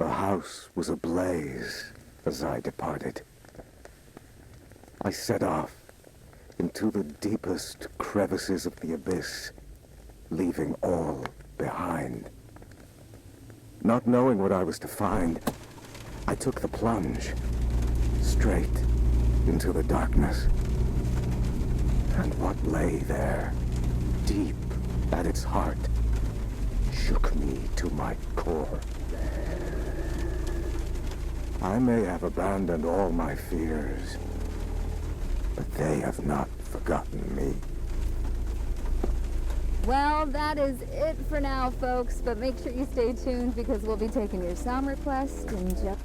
The house was ablaze as I departed. I set off into the deepest crevices of the abyss, leaving all behind. Not knowing what I was to find, I took the plunge, straight into the darkness. And what lay there, deep at its heart, shook me to my core. I may have abandoned all my fears, but they have not forgotten me. Well, that is it for now, folks, but make sure you stay tuned because we'll be taking your sound request in just...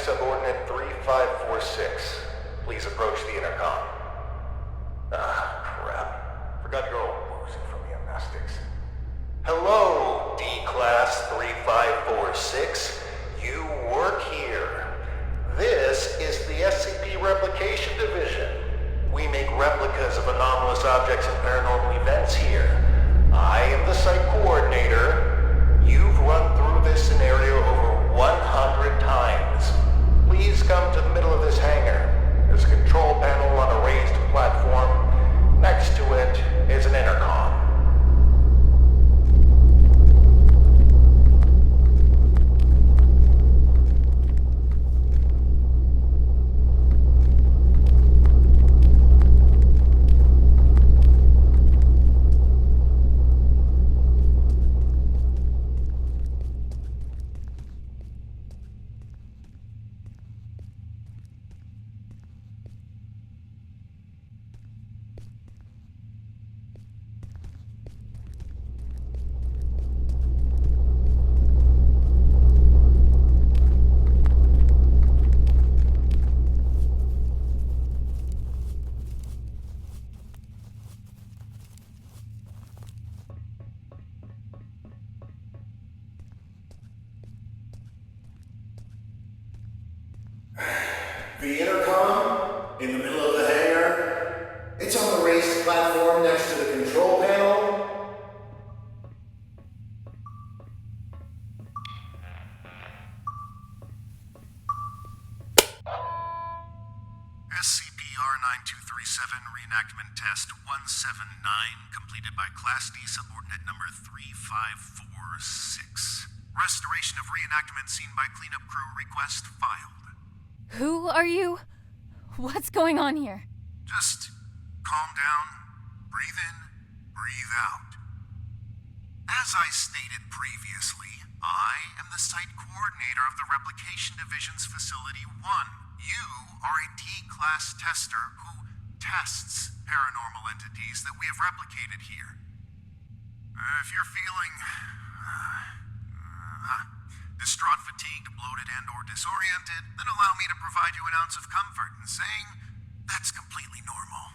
subordinate 3546. Please approach the intercom. Crap. Forgot you're all woozy from the amnestics. Hello, D-Class 3546. You work here. This is the SCP Replication Division. We make replicas of anomalous objects and paranormal events here. I am the site coordinator. You've run through this scenario over 100 times. Please come to the middle of this hangar. There's a control panel on a raised platform. Next to it is an intercom. The intercom, in the middle of the hangar. It's on the raised platform next to the control panel. SCP-R9237 Reenactment Test 179, completed by Class D subordinate number 3546. Restoration of reenactment scene by cleanup crew request filed. Who are you? What's going on here? Just calm down, breathe in, breathe out. As I stated previously, I am the site coordinator of the Replication Division's Facility 1. You are a D-Class tester who tests paranormal entities that we have replicated here. If you're feeling distraught, fatigued, bloated, and/or disoriented, then allow me to provide you an ounce of comfort in saying that's completely normal.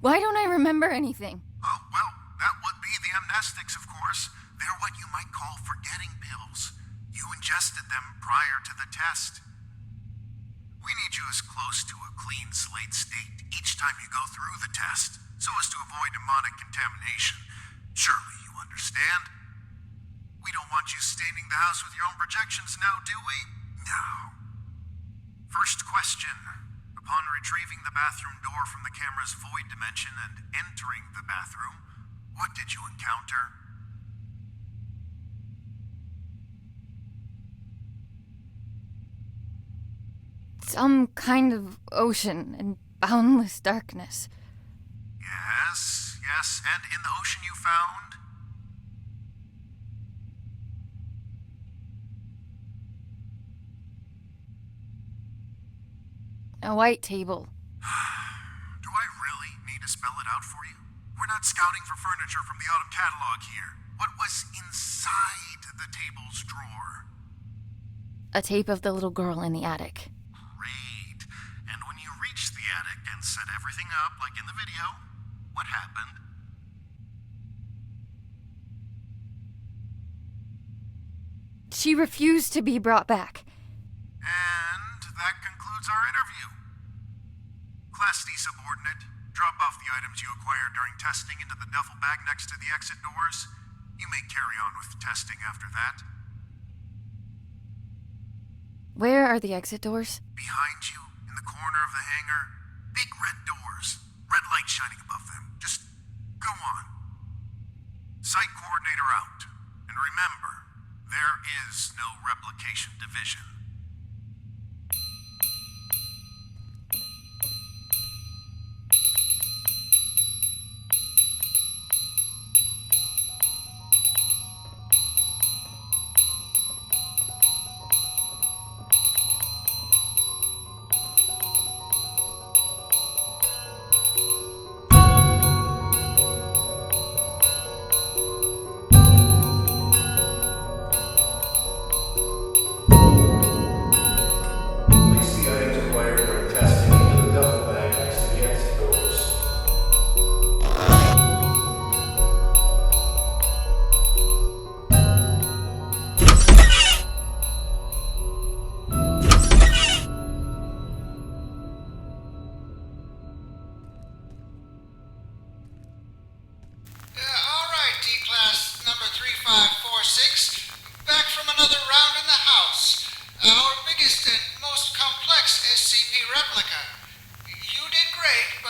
Why don't I remember anything? Oh, well, that would be the amnestics, of course. They're what you might call forgetting pills. You ingested them prior to the test. We need you as close to a clean slate state each time you go through the test, so as to avoid demonic contamination. Surely you understand? We don't want you staining the house with your own projections now, do we? No. First question. Upon retrieving the bathroom door from the camera's void dimension and entering the bathroom, what did you encounter? Some kind of ocean and boundless darkness. Yes, and in the ocean you found? A white table. Do I really need to spell it out for you? We're not scouting for furniture from the autumn catalog here. What was inside the table's drawer? A tape of the little girl in the attic. Great. And when you reached the attic and set everything up like in the video, what happened? She refused to be brought back. And that concludes our interview. Class D subordinate, drop off the items you acquired during testing into the duffel bag next to the exit doors. You may carry on with testing after that. Where are the exit doors? Behind you, in the corner of the hangar, big red doors, red light shining above them. Just go on. Site coordinator out. And remember, there is no replication division.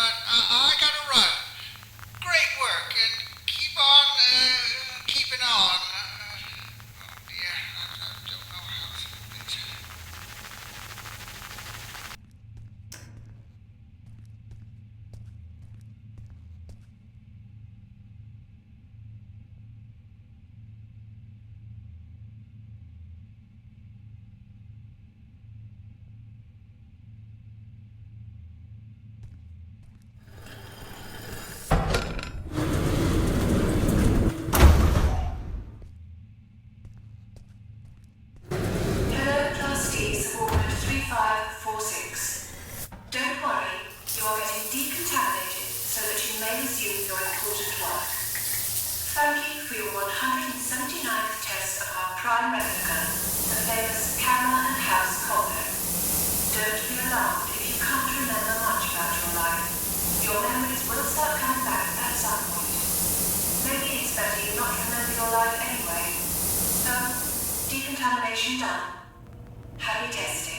but I gotta run. Great work, and keep on, keeping on. Oh dear, I don't know how to do it. Hello, Class D, subordinate 3546. Don't worry, you are getting decontaminated so that you may resume your important work. Thank you for your 179th test of our prime replica, the famous camera and house covert. Don't be alarmed if you can't remember much about your life. Your memories will start coming back at some point. Maybe it's better you not remember your life anyway. So, decontamination done. Happy testing.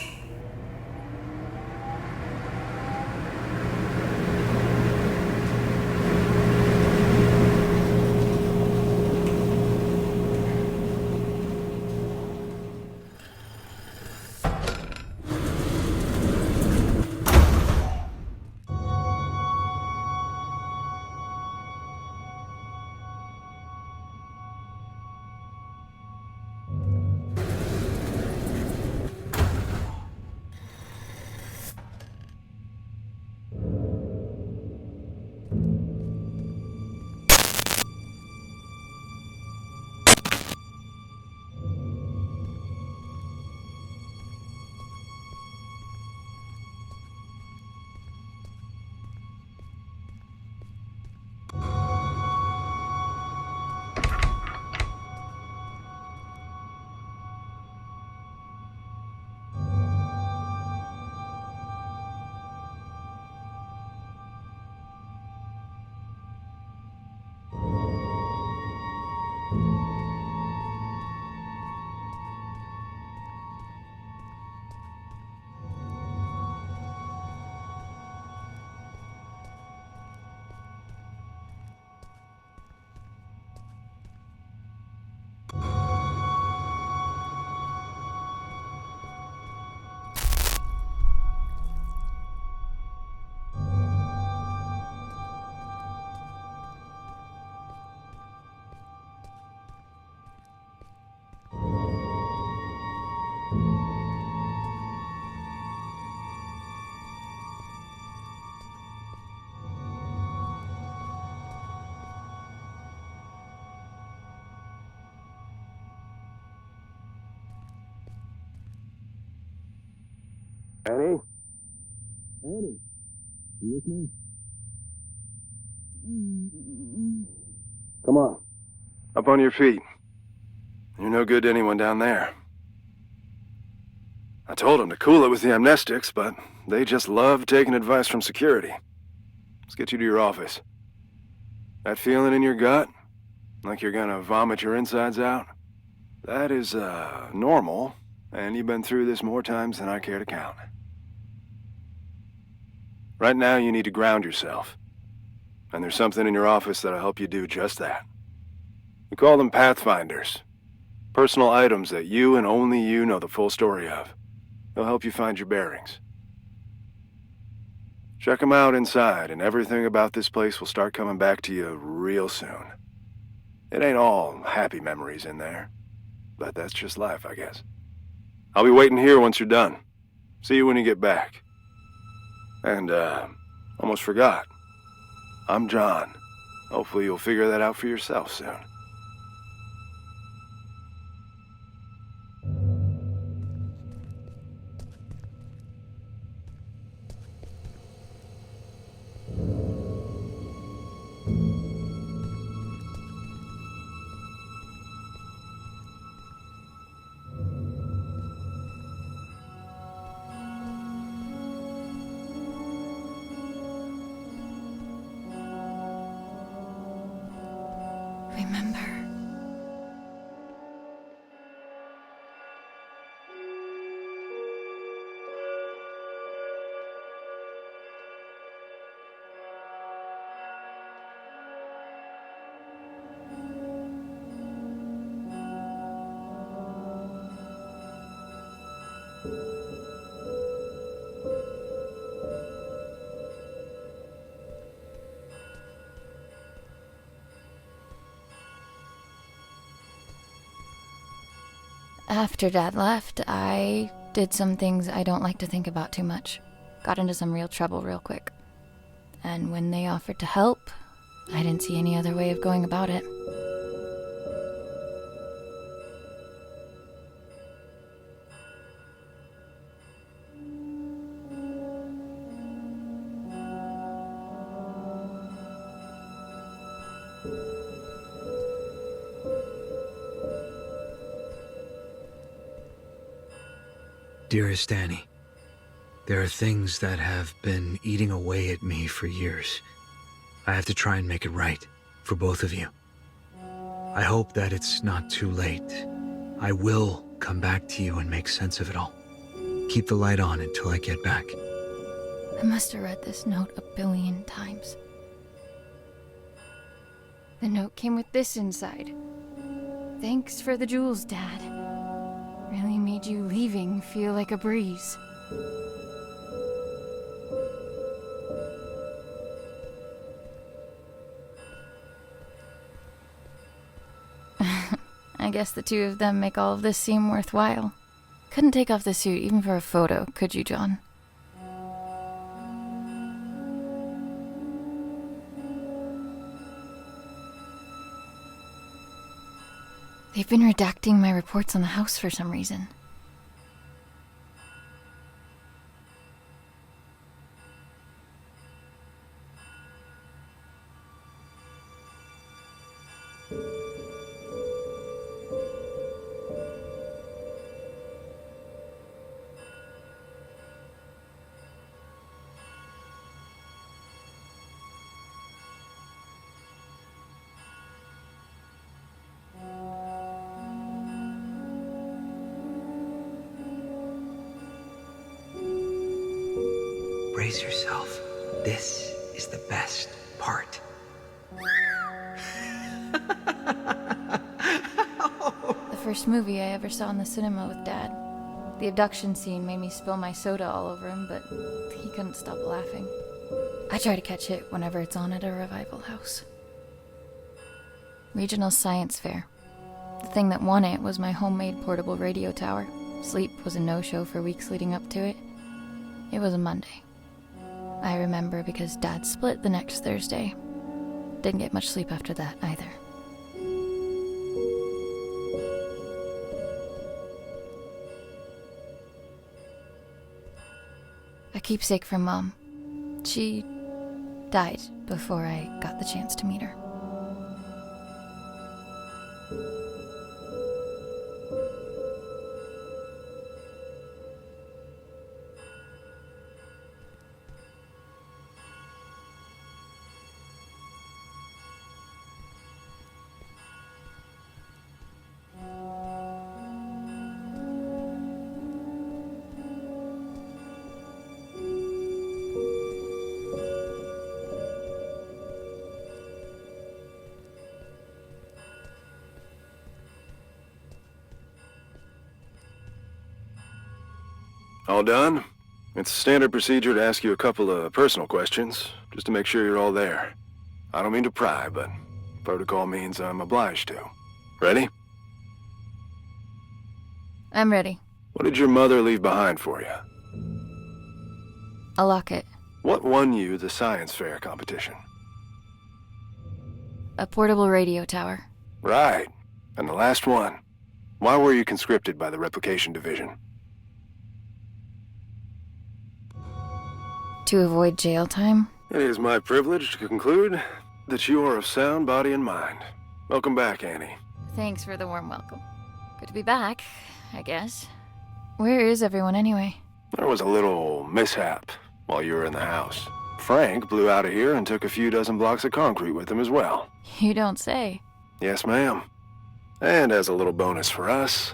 Annie? Annie? You with me? Come on. Up on your feet. You're no good to anyone down there. I told them to cool it with the amnestics, but they just love taking advice from security. Let's get you to your office. That feeling in your gut? Like you're gonna vomit your insides out? That is, normal, and you've been through this more times than I care to count. Right now, you need to ground yourself. And there's something in your office that'll help you do just that. We call them Pathfinders. Personal items that you and only you know the full story of. They'll help you find your bearings. Check them out inside, and everything about this place will start coming back to you real soon. It ain't all happy memories in there, but that's just life, I guess. I'll be waiting here once you're done. See you when you get back. And, almost forgot. I'm John. Hopefully you'll figure that out for yourself soon. Remember. After Dad left, I did some things I don't like to think about too much. Got into some real trouble real quick. And when they offered to help, I didn't see any other way of going about it. Dearest Annie, there are things that have been eating away at me for years. I have to try and make it right for both of you. I hope that it's not too late. I will come back to you and make sense of it all. Keep the light on until I get back. I must have read this note 1 billion times. The note came with this inside. Thanks for the jewels, Dad. Really made you leaving feel like a breeze. I guess the two of them make all of this seem worthwhile. Couldn't take off the suit even for a photo, could you, John? They've been redacting my reports on the house for some reason. Brace yourself. This is the best part. The first movie I ever saw in the cinema with Dad. The abduction scene made me spill my soda all over him, but he couldn't stop laughing. I try to catch it whenever it's on at a revival house. Regional Science Fair. The thing that won it was my homemade portable radio tower. Sleep was a no-show for weeks leading up to it. It was a Monday. I remember because Dad split the next Thursday. Didn't get much sleep after that either. A keepsake from Mom. She died before I got the chance to meet her. All done? It's standard procedure to ask you a couple of personal questions, just to make sure you're all there. I don't mean to pry, but protocol means I'm obliged to. Ready? I'm ready. What did your mother leave behind for you? A locket. What won you the science fair competition? A portable radio tower. Right. And the last one. Why were you conscripted by the replication division? To avoid jail time? It is my privilege to conclude that you are of sound body and mind. Welcome back, Annie. Thanks for the warm welcome. Good to be back, I guess. Where is everyone anyway? There was a little mishap while you were in the house. Frank blew out of here and took a few dozen blocks of concrete with him as well. You don't say. Yes, ma'am. And as a little bonus for us,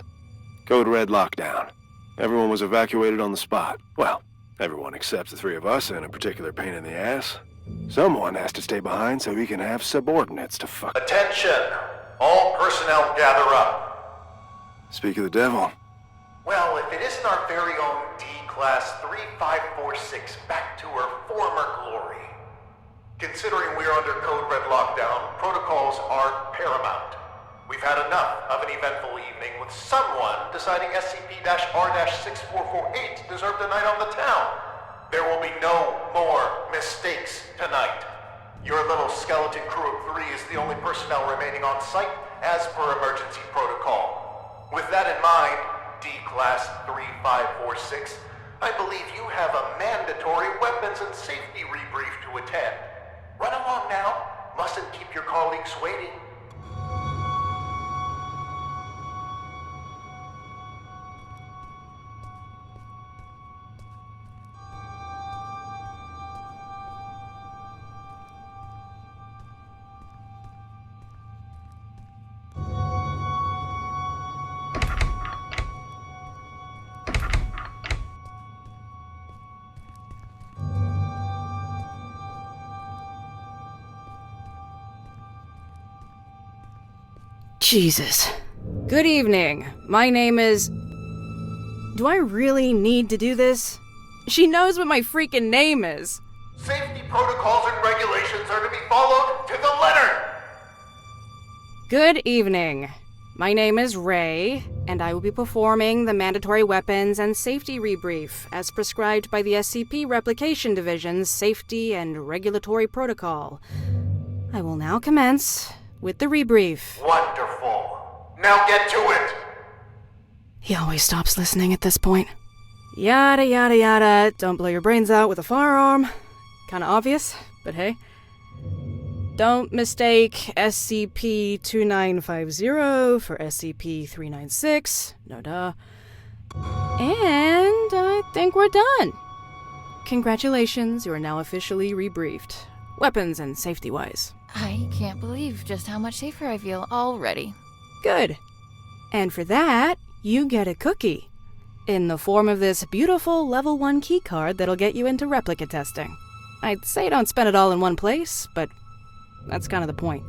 Code Red lockdown. Everyone was evacuated on the spot. Well, everyone except the three of us and a particular pain in the ass. Someone has to stay behind so he can have subordinates to fuck. Attention! All personnel gather up. Speak of the devil. Well, if it isn't our very own D-Class 3546 back to her former glory. Considering we're under Code Red lockdown, protocols are paramount. We've had enough of an eventful evening with someone deciding SCP-R-6448 deserved a night on the town. There will be no more mistakes tonight. Your little skeleton crew of 3 is the only personnel remaining on site as per emergency protocol. With that in mind, D-Class 3546, I believe you have a mandatory weapons and safety rebrief to attend. Run along now. Mustn't keep your colleagues waiting. Jesus. Good evening. My name is... Do I really need to do this? She knows what my freaking name is. Safety protocols and regulations are to be followed to the letter! Good evening. My name is Ray, and I will be performing the mandatory weapons and safety rebrief as prescribed by the SCP Replication Division's Safety and Regulatory Protocol. I will now commence with the rebrief. Wonderful. Now get to it! He always stops listening at this point. Yada yada yada, don't blow your brains out with a firearm. Kinda obvious, but hey. Don't mistake SCP-2950 for SCP-396. No duh. And I think we're done. Congratulations, you are now officially rebriefed. Weapons and safety-wise. I can't believe just how much safer I feel already. Good. And for that, you get a cookie. In the form of this beautiful level 1 keycard that'll get you into replica testing. I'd say don't spend it all in one place, but that's kind of the point.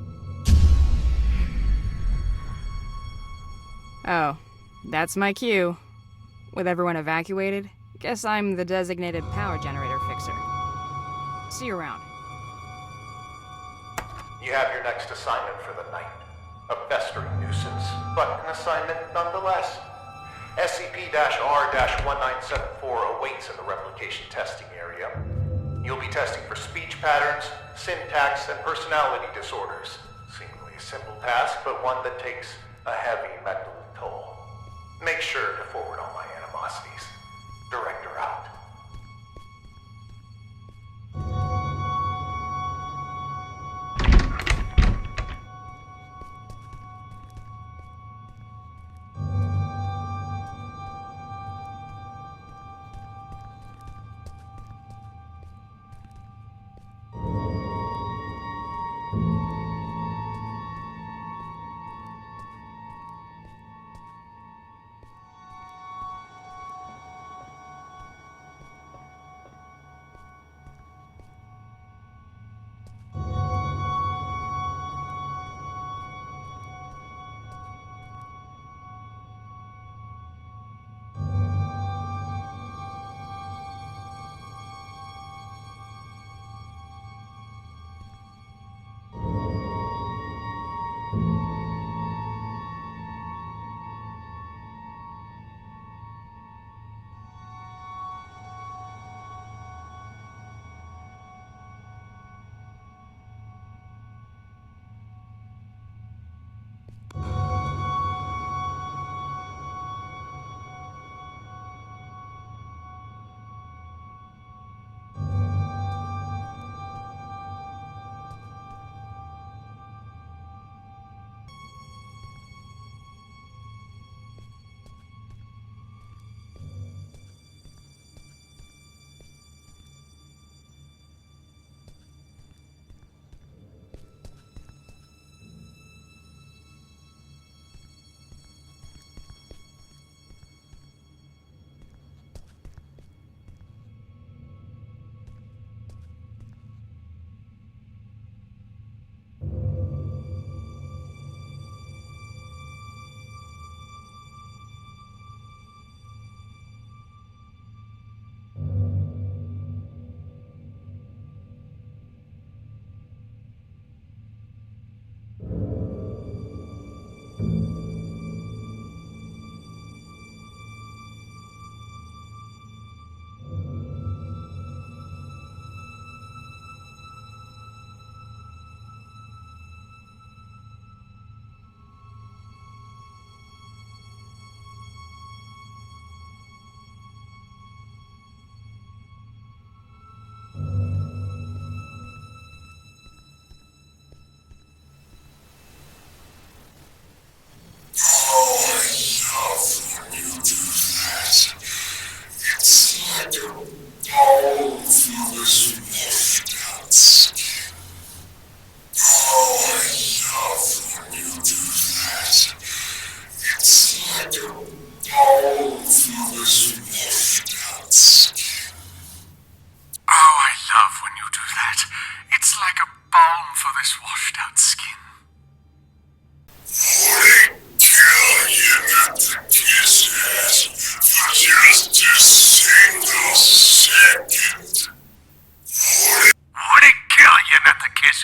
Oh, that's my cue. With everyone evacuated, guess I'm the designated power generator fixer. See you around. You have your next assignment for the night. A festering nuisance, but an assignment nonetheless. SCP-R-1974 awaits in the replication testing area. You'll be testing for speech patterns, syntax, and personality disorders. Seemingly a simple task, but one that takes a heavy mental toll. Make sure to forward all my animosities. Director out.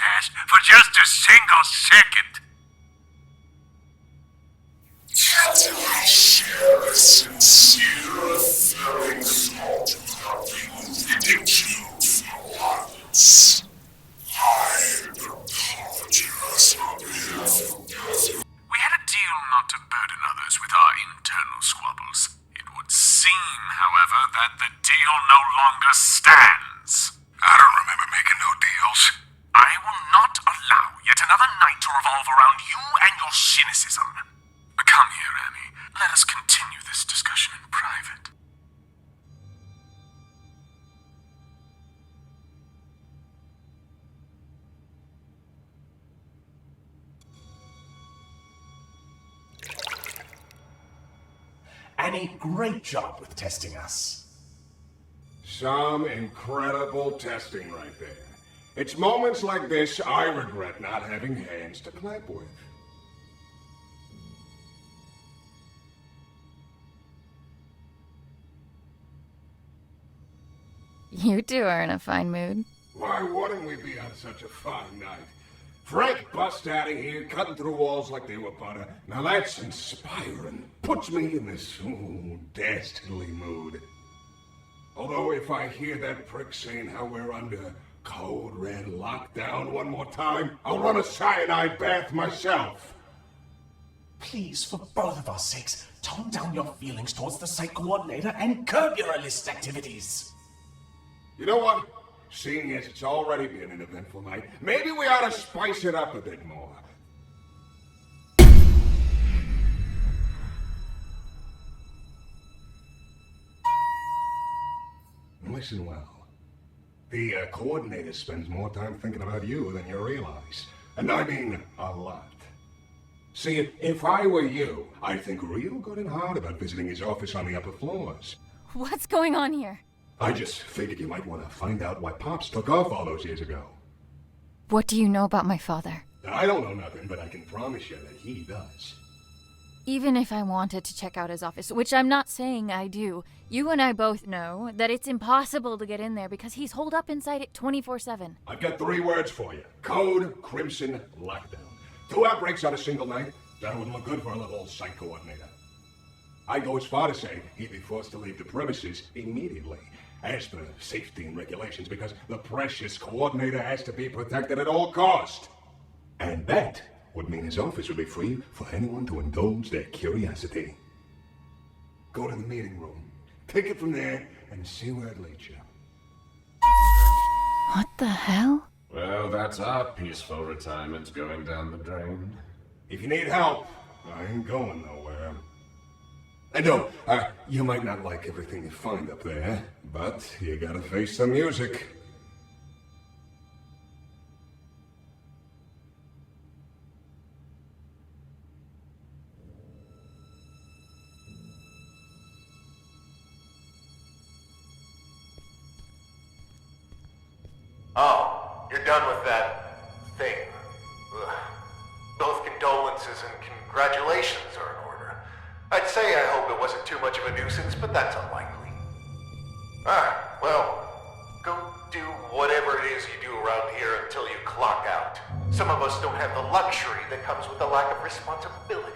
test for just a single second. Captain, I share a sincere feelings of having ridiculed once. I apologize on behalf of Catherine. We had a deal not to burden others with our internal squabbles. It would seem, however, that the deal no longer stands. I don't remember making no deals. I will not allow yet another night to revolve around you and your cynicism. Come here, Annie. Let us continue this discussion in private. Annie, great job with testing us. Some incredible testing right there. It's moments like this I regret not having hands to clap with. You two are in a fine mood. Why wouldn't we be on such a fine night? Frank bust out of here, cutting through walls like they were butter. Now that's inspiring. Puts me in this dastardly mood. Although if I hear that prick saying how we're under code red lockdown one more time, I'll run a cyanide bath myself. Please, for both of our sakes, tone down your feelings towards the site coordinator and curb your illicit activities. You know what? Seeing as it's already been an eventful night, maybe we ought to spice it up a bit more. Listen well. The coordinator spends more time thinking about you than you realize. And I mean a lot. See, if I were you, I'd think real good and hard about visiting his office on the upper floors. What's going on here? I just figured you might want to find out why Pops took off all those years ago. What do you know about my father? I don't know nothing, but I can promise you that he does. Even if I wanted to check out his office, which I'm not saying I do, you and I both know that it's impossible to get in there because he's holed up inside it 24/7. I've got 3 words for you. Code Crimson Lockdown. 2 outbreaks on a single night? That wouldn't look good for a little old site coordinator. I'd go as far to say he'd be forced to leave the premises immediately, as per safety and regulations, because the precious coordinator has to be protected at all cost. And that would mean his office would be free for anyone to indulge their curiosity. Go to the meeting room, take it from there, and see where it leads you. What the hell? Well, that's our peaceful retirement going down the drain. If you need help, I ain't going nowhere. And no, you might not like everything you find up there, but you gotta face the music. Oh, you're done with that thing. Ugh. Both condolences and congratulations are in order. I'd say I hope it wasn't too much of a nuisance, but that's unlikely. Well, go do whatever it is you do around here until you clock out. Some of us don't have the luxury that comes with the lack of responsibility.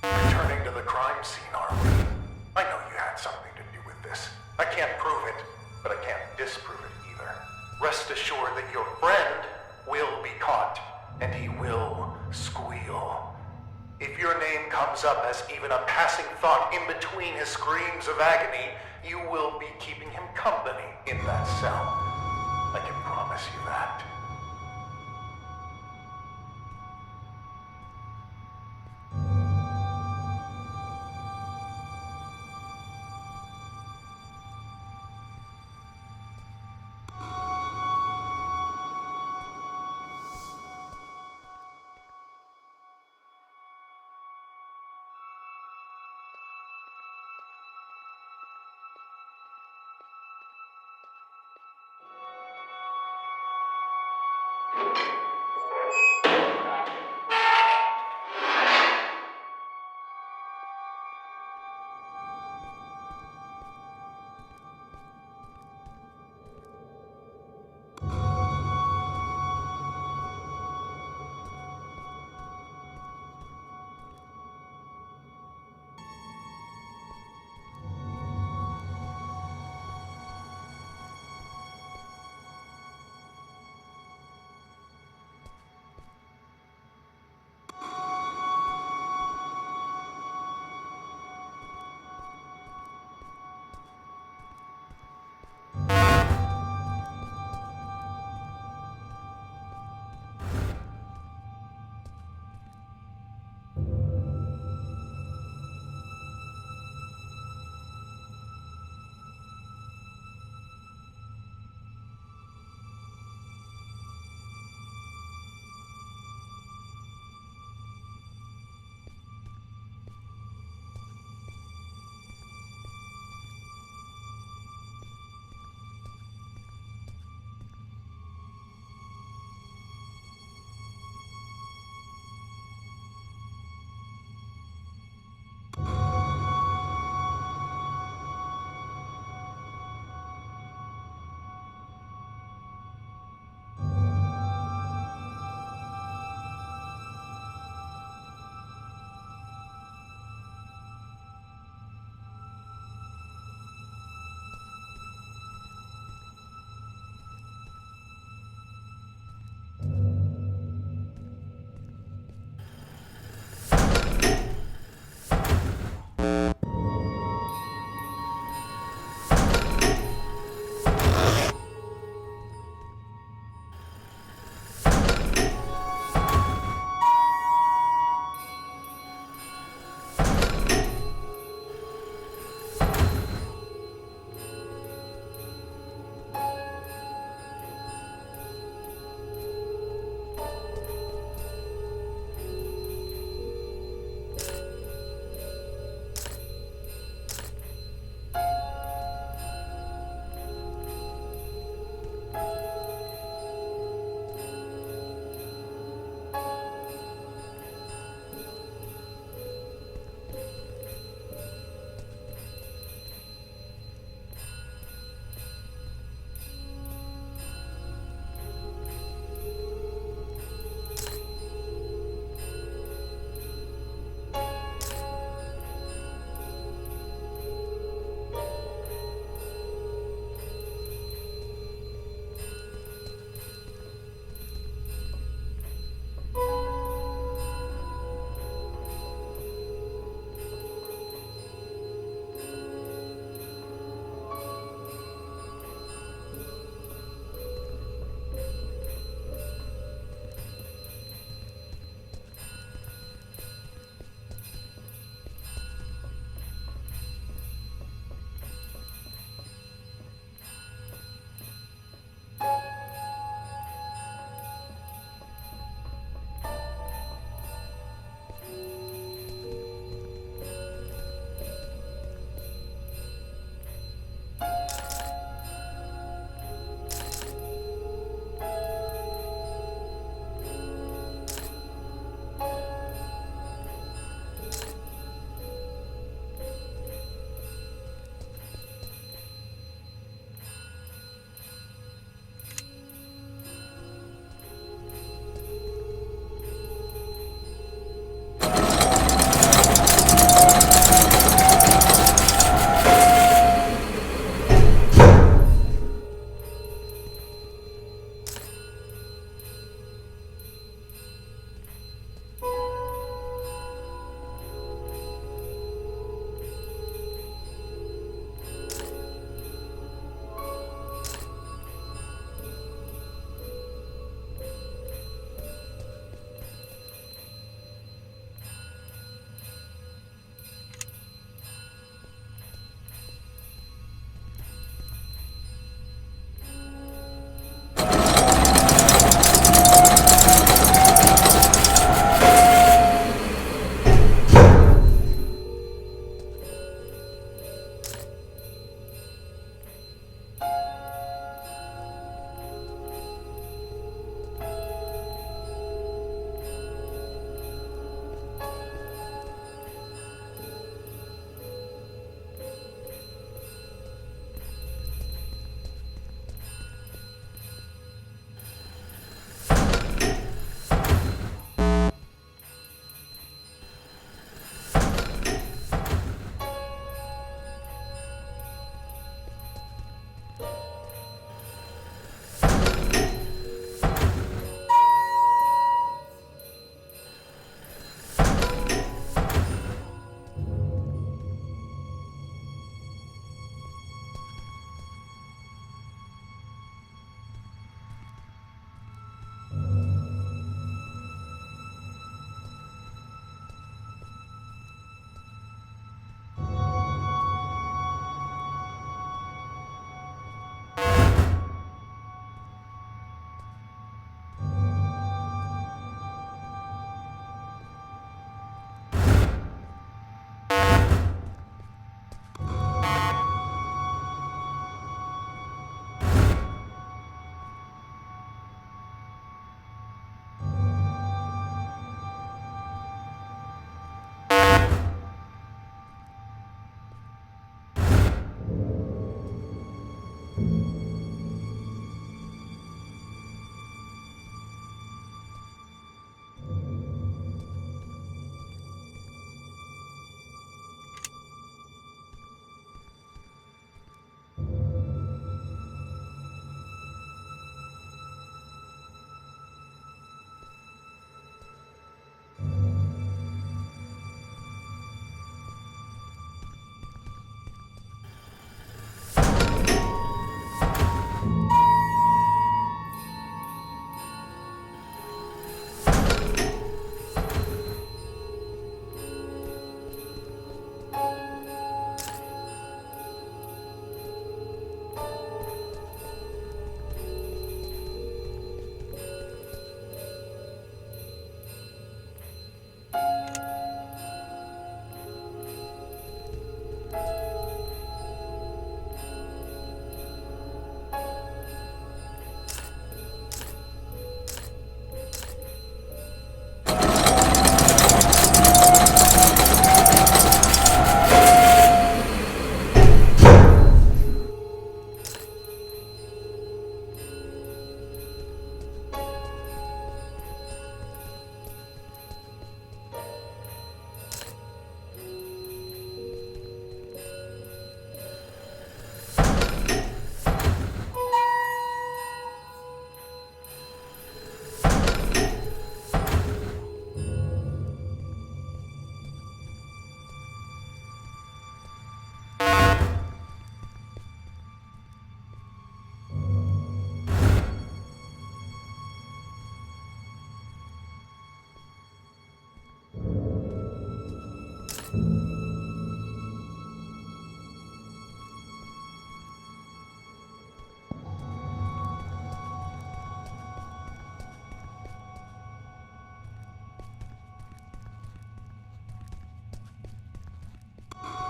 Returning to the crime scene, are we? I know you had something to do with this. I can't prove it, but I can't disprove it either. Rest assured that your friend will be caught, and he will squeal. If your name comes up as even a passing thought in between his screams of agony, you will be keeping him company in that cell. I can promise you that.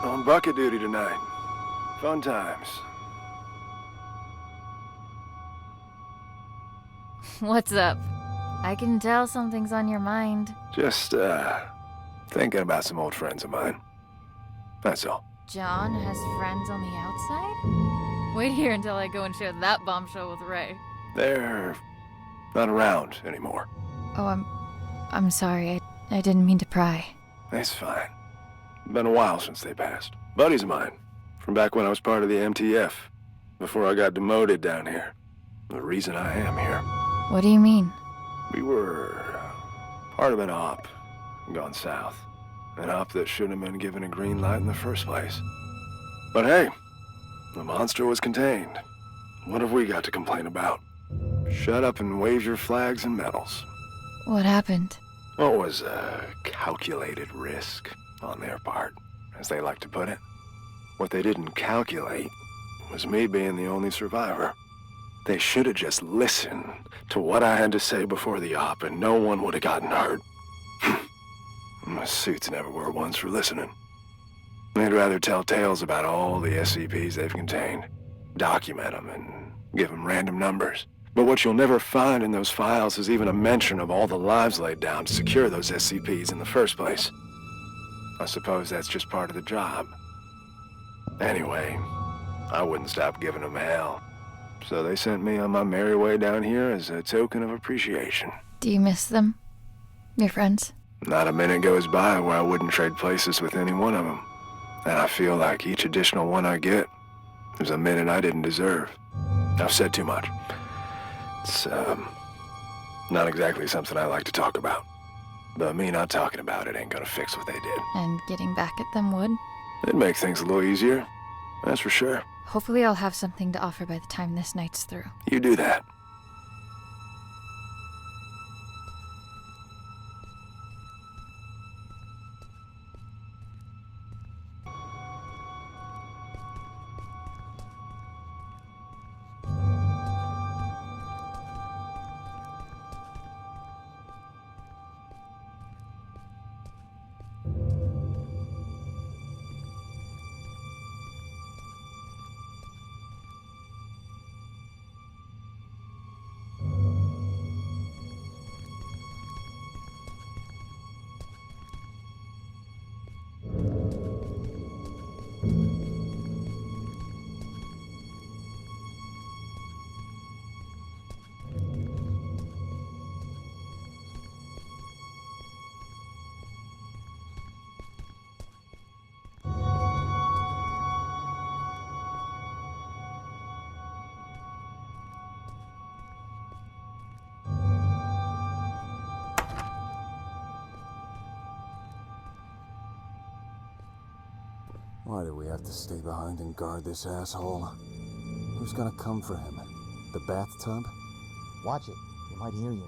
On bucket duty tonight. Fun times. What's up? I can tell something's on your mind. Just, thinking about some old friends of mine. That's all. John has friends on the outside? Wait here until I go and share that bombshell with Ray. They're not around anymore. Oh, I'm sorry. I didn't mean to pry. It's fine. Been a while since they passed. Buddies of mine, from back when I was part of the MTF, before I got demoted down here. The reason I am here. What do you mean? We were part of an op gone south. An op that shouldn't have been given a green light in the first place. But hey, the monster was contained. What have we got to complain about? Shut up and wave your flags and medals. What happened? What was a calculated risk on their part, as they like to put it. What they didn't calculate was me being the only survivor. They should have just listened to what I had to say before the op, and no one would have gotten hurt. My suits never were ones for listening. They'd rather tell tales about all the SCPs they've contained, document them, and give them random numbers. But what you'll never find in those files is even a mention of all the lives laid down to secure those SCPs in the first place. I suppose that's just part of the job. Anyway, I wouldn't stop giving them hell. So they sent me on my merry way down here as a token of appreciation. Do you miss them? Your friends? Not a minute goes by where I wouldn't trade places with any one of them. And I feel like each additional one I get is a minute I didn't deserve. I've said too much. It's, not exactly something I like to talk about. But me not talking about it ain't gonna fix what they did. And getting back at them would? It'd make things a little easier, that's for sure. Hopefully I'll have something to offer by the time this night's through. You do that. Why do we have to stay behind and guard this asshole? Who's gonna come for him? The bathtub? Watch it. He might hear you.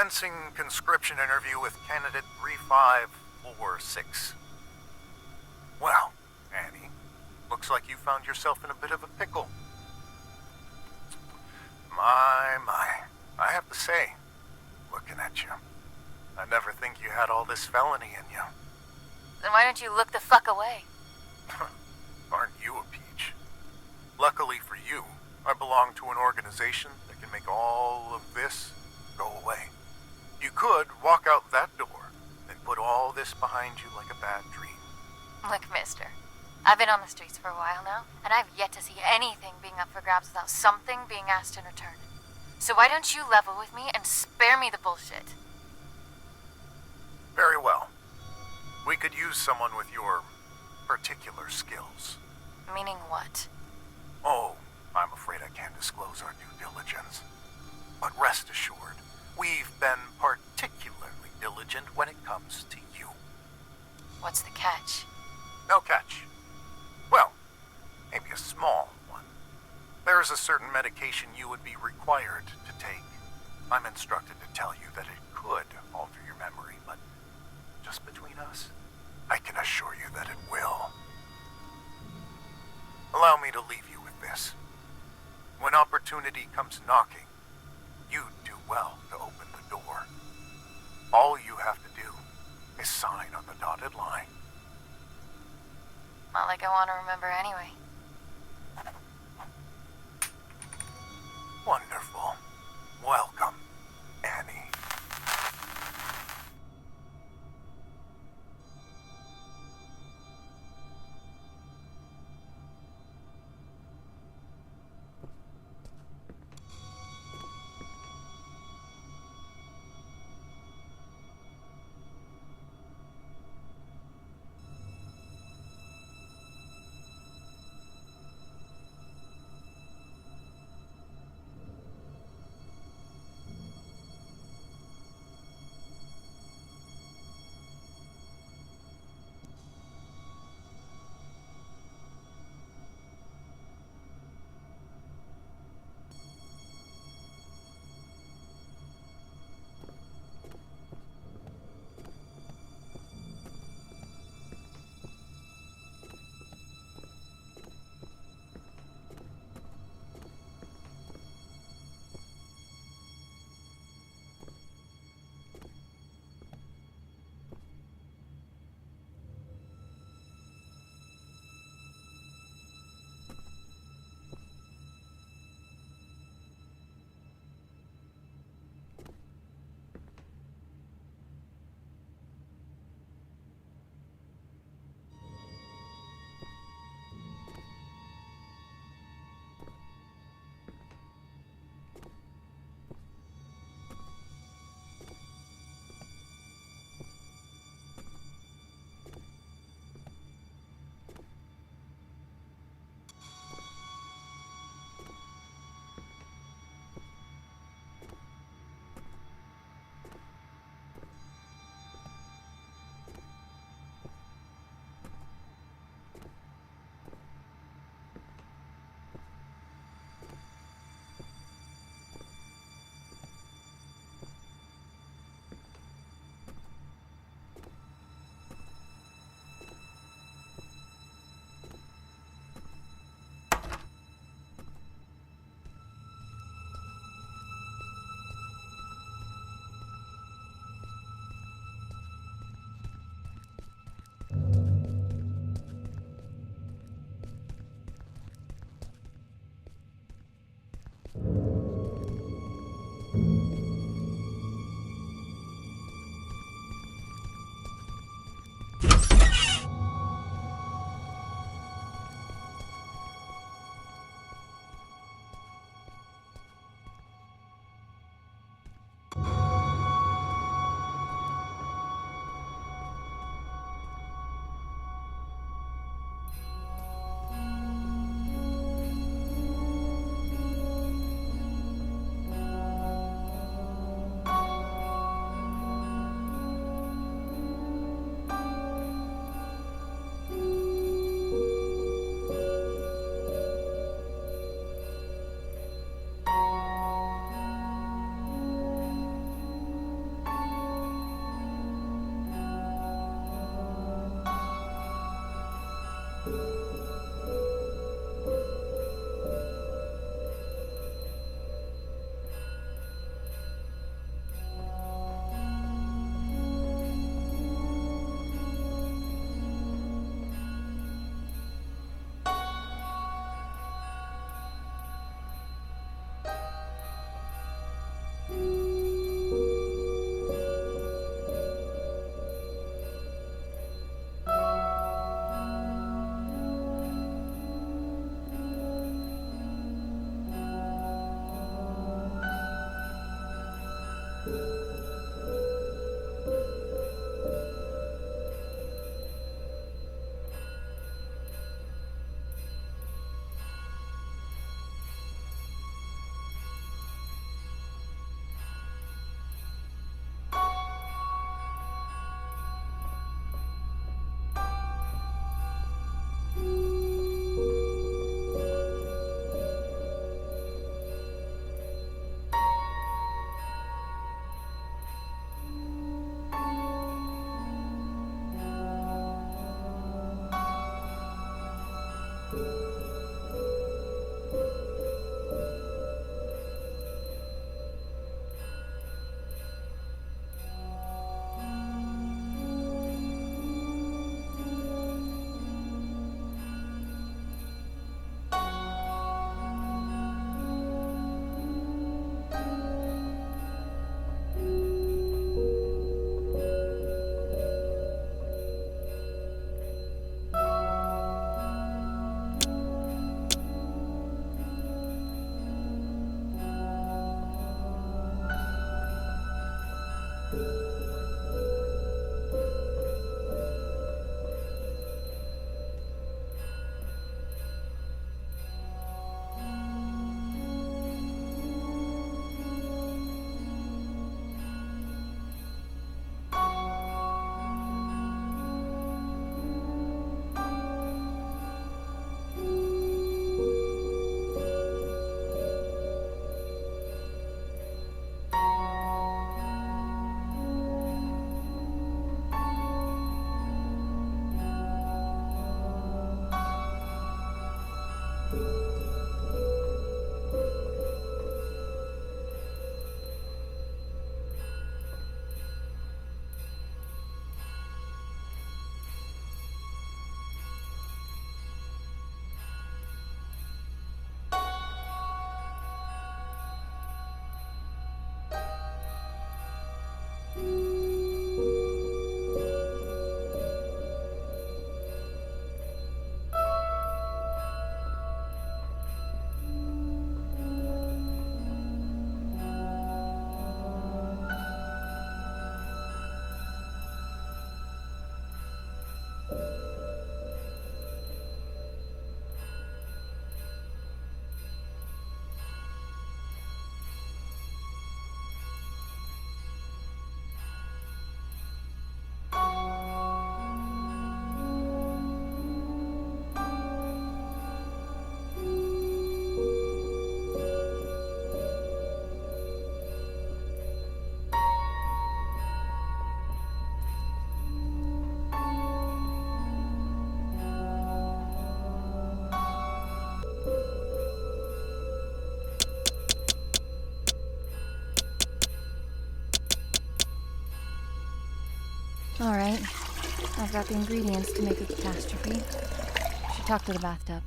Commencing conscription interview with candidate 3546. Well, Annie, looks like you found yourself in a bit of a pickle. My. I have to say, looking at you, I never think you had all this felony in you. Then why don't you look the fuck away? Aren't you a peach? Luckily for you, I belong to an organization that can make all of this go away. You could walk out that door and put all this behind you like a bad dream. Look, mister, I've been on the streets for a while now, and I've yet to see anything being up for grabs without something being asked in return. So why don't you level with me and spare me the bullshit? Very well. We could use someone with your particular skills. Meaning what? Oh, I'm afraid I can't disclose our due diligence. But rest assured, we've been particularly diligent when it comes to you. What's the catch? No catch. Well, maybe a small one. There is a certain medication you would be required to take. I'm instructed to tell you that it could alter your memory, but just between us, I can assure you that it will. Allow me to leave you with this. When opportunity comes knocking, you do well to open the door. All you have to do is sign on the dotted line. Not like I want to remember anyway. Wonderful. Welcome, Annie. Alright, I've got the ingredients to make a catastrophe. Should talk to the bathtub.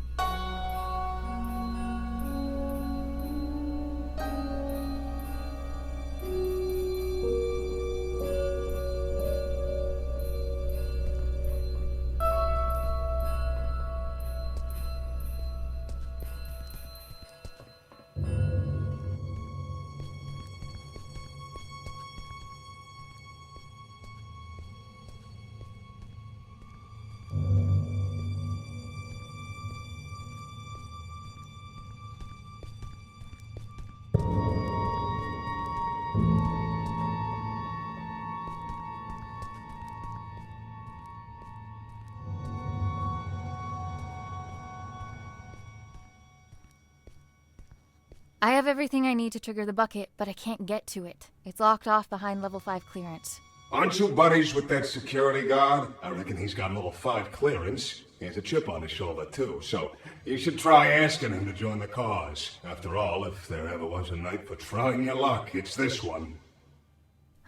I have everything I need to trigger the bucket, but I can't get to it. It's locked off behind level 5 clearance. Aren't you buddies with that security guard? I reckon he's got level 5 clearance. He has a chip on his shoulder, too, so you should try asking him to join the cause. After all, if there ever was a night for trying your luck, it's this one.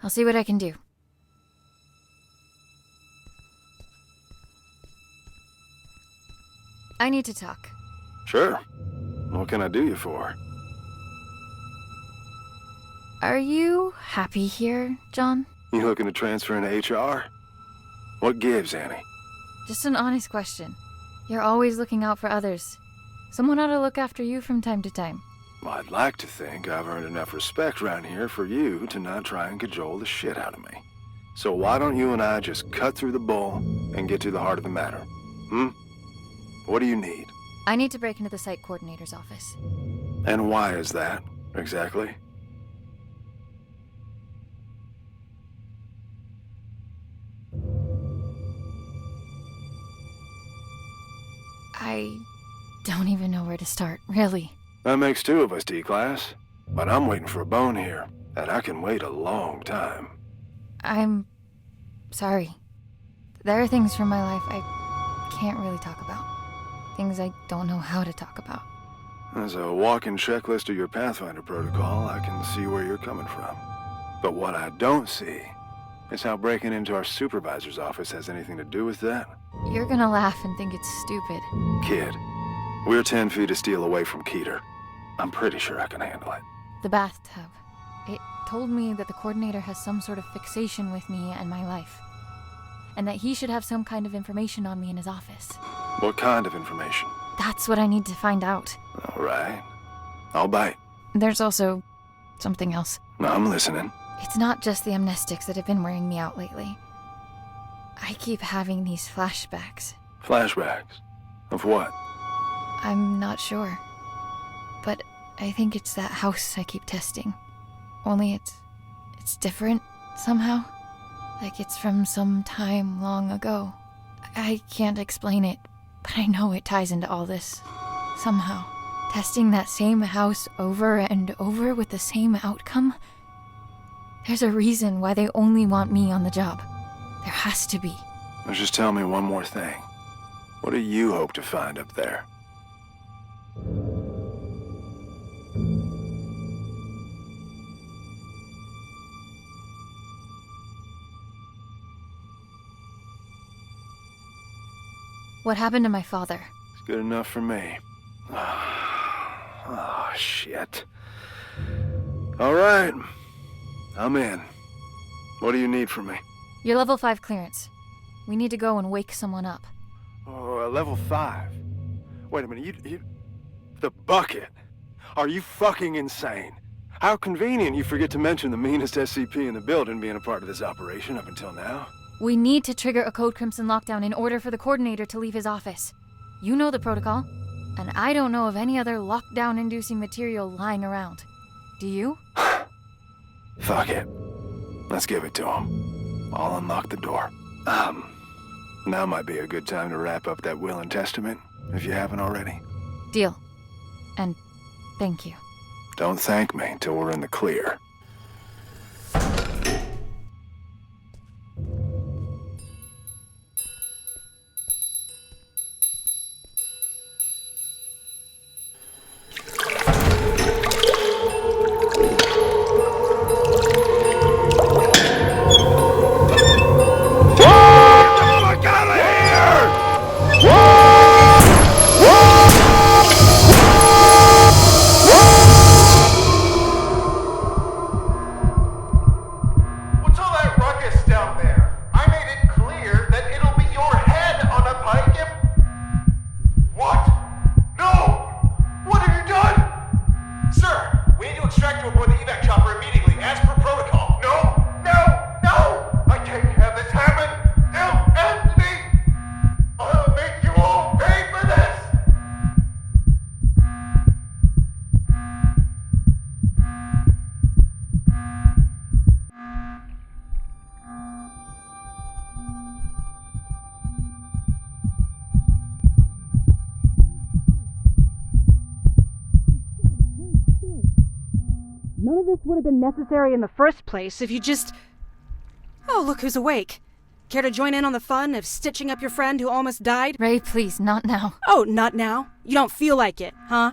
I'll see what I can do. I need to talk. Sure. What can I do you for? Are you happy here, John? You looking to transfer into HR? What gives, Annie? Just an honest question. You're always looking out for others. Someone ought to look after you from time to time. Well, I'd like to think I've earned enough respect around here for you to not try and cajole the shit out of me. So why don't you and I just cut through the bull and get to the heart of the matter? What do you need? I need to break into the site coordinator's office. And why is that, exactly? I don't even know where to start, really. That makes two of us, D-Class. But I'm waiting for a bone here, and I can wait a long time. I'm sorry. There are things from my life I can't really talk about. Things I don't know how to talk about. As a walking checklist of your Pathfinder protocol, I can see where you're coming from. But what I don't see is how breaking into our supervisor's office has anything to do with that. You're gonna laugh and think it's stupid. Kid, we're 10 feet of steel away from Keter. I'm pretty sure I can handle it. The bathtub. It told me that the coordinator has some sort of fixation with me and my life. And that he should have some kind of information on me in his office. What kind of information? That's what I need to find out. All right. I'll bite. There's also something else. I'm listening. It's not just the amnestics that have been wearing me out lately. I keep having these flashbacks. Flashbacks? Of what? I'm not sure. But I think it's that house I keep testing. Only it's different somehow. Like it's from some time long ago. I can't explain it, but I know it ties into all this. Somehow. Testing that same house over and over with the same outcome? There's a reason why they only want me on the job. There has to be. Now just tell me one more thing. What do you hope to find up there? What happened to my father? It's good enough for me. Oh, shit. All right. I'm in. What do you need from me? Your level 5 clearance. We need to go and wake someone up. Oh, level 5? Wait a minute, you... The bucket? Are you fucking insane? How convenient you forget to mention the meanest SCP in the building being a part of this operation up until now. We need to trigger a Code Crimson lockdown in order for the coordinator to leave his office. You know the protocol, and I don't know of any other lockdown-inducing material lying around. Do you? Fuck it. Let's give it to him. I'll unlock the door. Now might be a good time to wrap up that will and testament, if you haven't already. Deal. And thank you. Don't thank me till we're in the clear. None of this would have been necessary in the first place if you just... Oh, look who's awake. Care to join in on the fun of stitching up your friend who almost died? Ray, please, not now. Oh, not now? You don't feel like it, huh?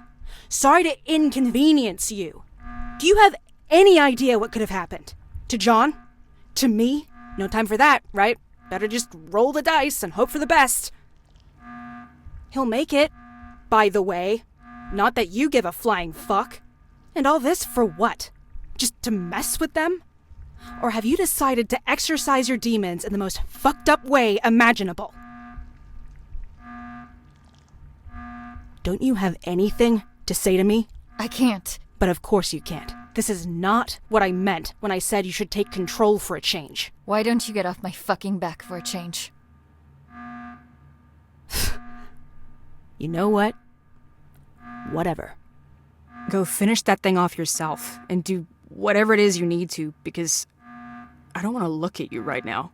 Sorry to inconvenience you. Do you have any idea what could have happened? To John? To me? No time for that, right? Better just roll the dice and hope for the best. He'll make it, by the way. Not that you give a flying fuck. And all this for what? Just to mess with them? Or have you decided to exercise your demons in the most fucked up way imaginable? Don't you have anything to say to me? I can't. But of course you can't. This is not what I meant when I said you should take control for a change. Why don't you get off my fucking back for a change? You know what? Whatever. Go finish that thing off yourself and do whatever it is you need to, because I don't want to look at you right now.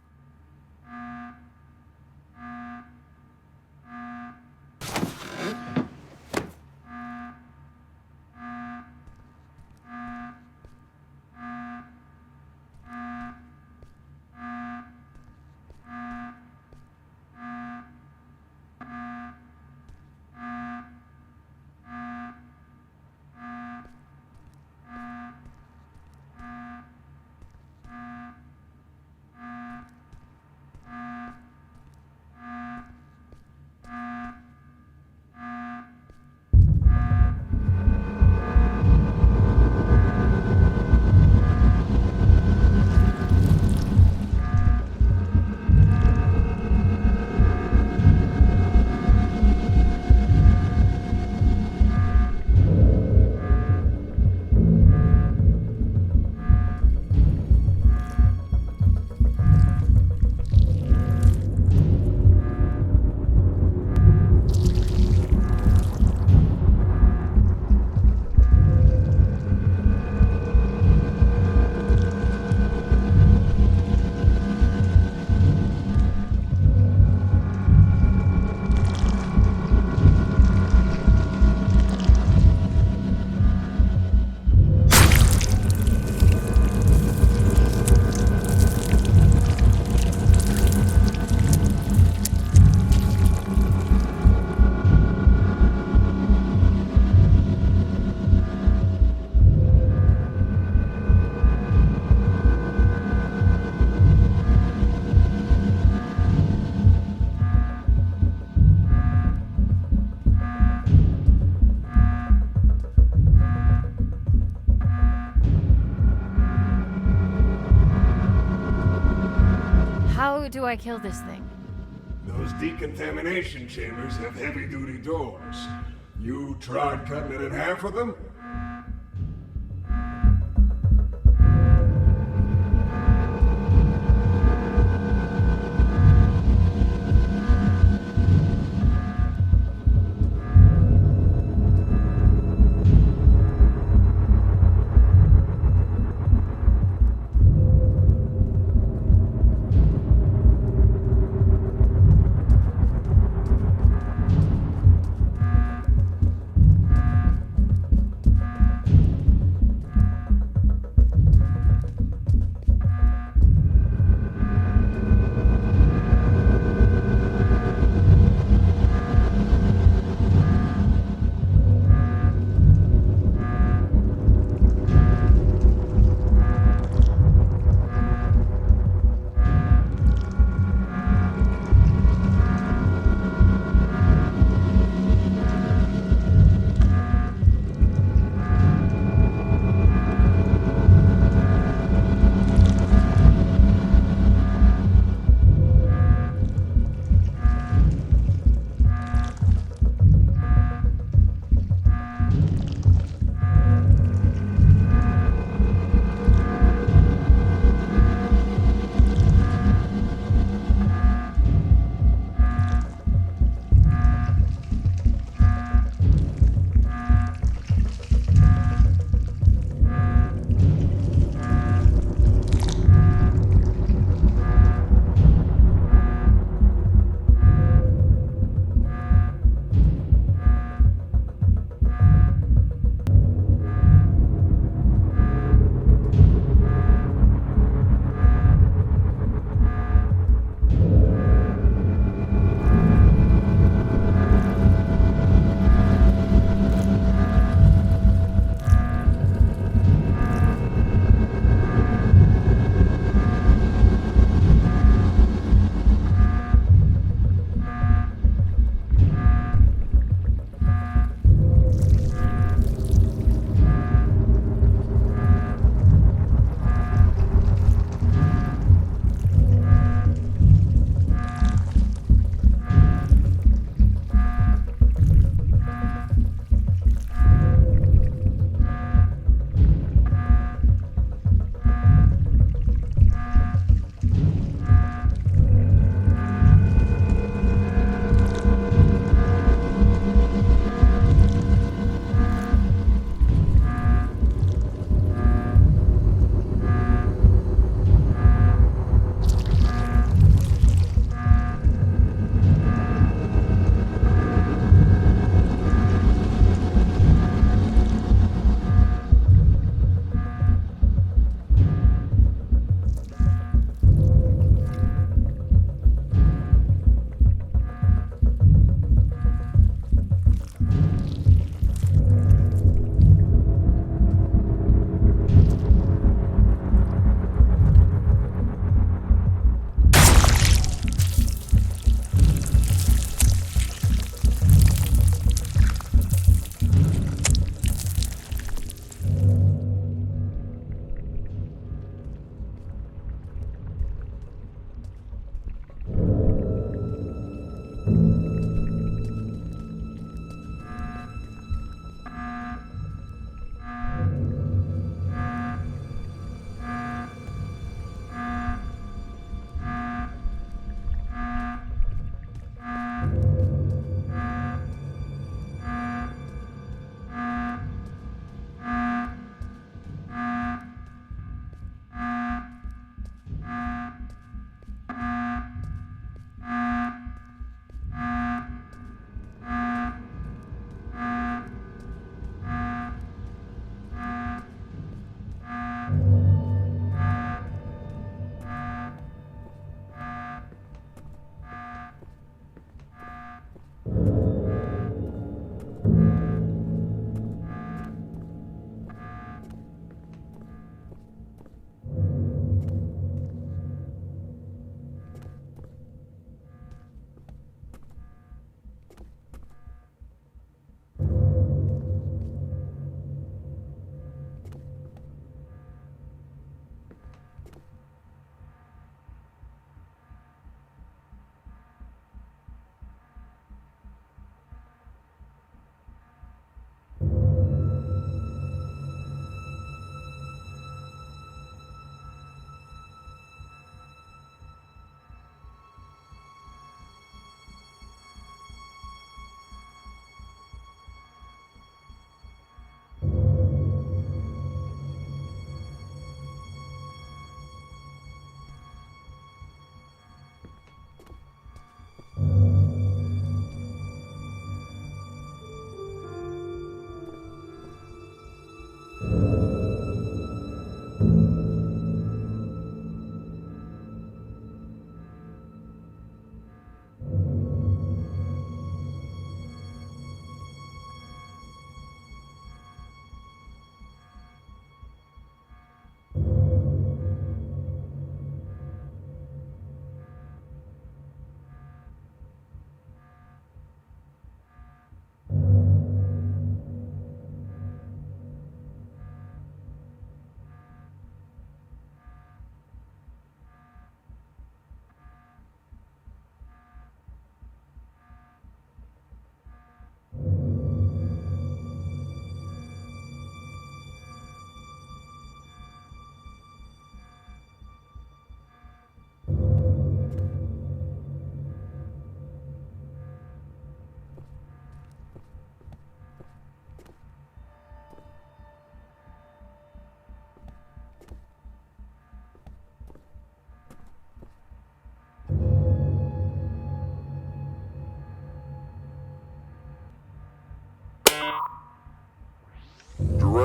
do I kill this thing? Those decontamination chambers have heavy-duty doors. You tried cutting it in half with them?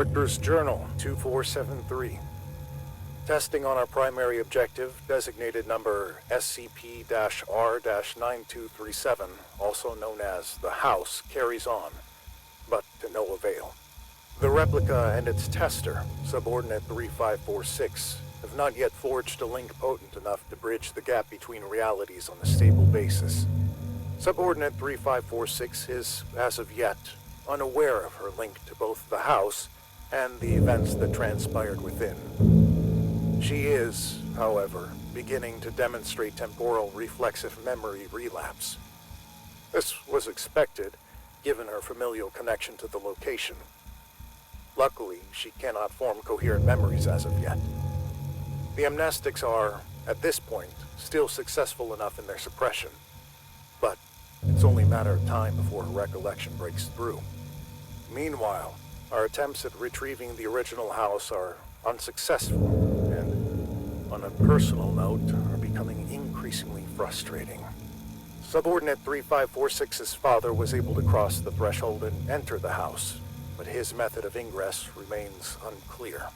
Workers' Journal 2473. Testing on our primary objective, designated number SCP-R-9237, also known as the House, carries on, but to no avail. The replica and its tester, subordinate 3546, have not yet forged a link potent enough to bridge the gap between realities on a stable basis. Subordinate 3546 is, as of yet, unaware of her link to both the House and the events that transpired within. She is, however, beginning to demonstrate temporal reflexive memory relapse. This was expected, given her familial connection to the location. Luckily, she cannot form coherent memories as of yet. The amnestics are, at this point, still successful enough in their suppression, but it's only a matter of time before her recollection breaks through. Meanwhile, our attempts at retrieving the original house are unsuccessful, and, on a personal note, are becoming increasingly frustrating. Subordinate 3546's father was able to cross the threshold and enter the house, but his method of ingress remains unclear.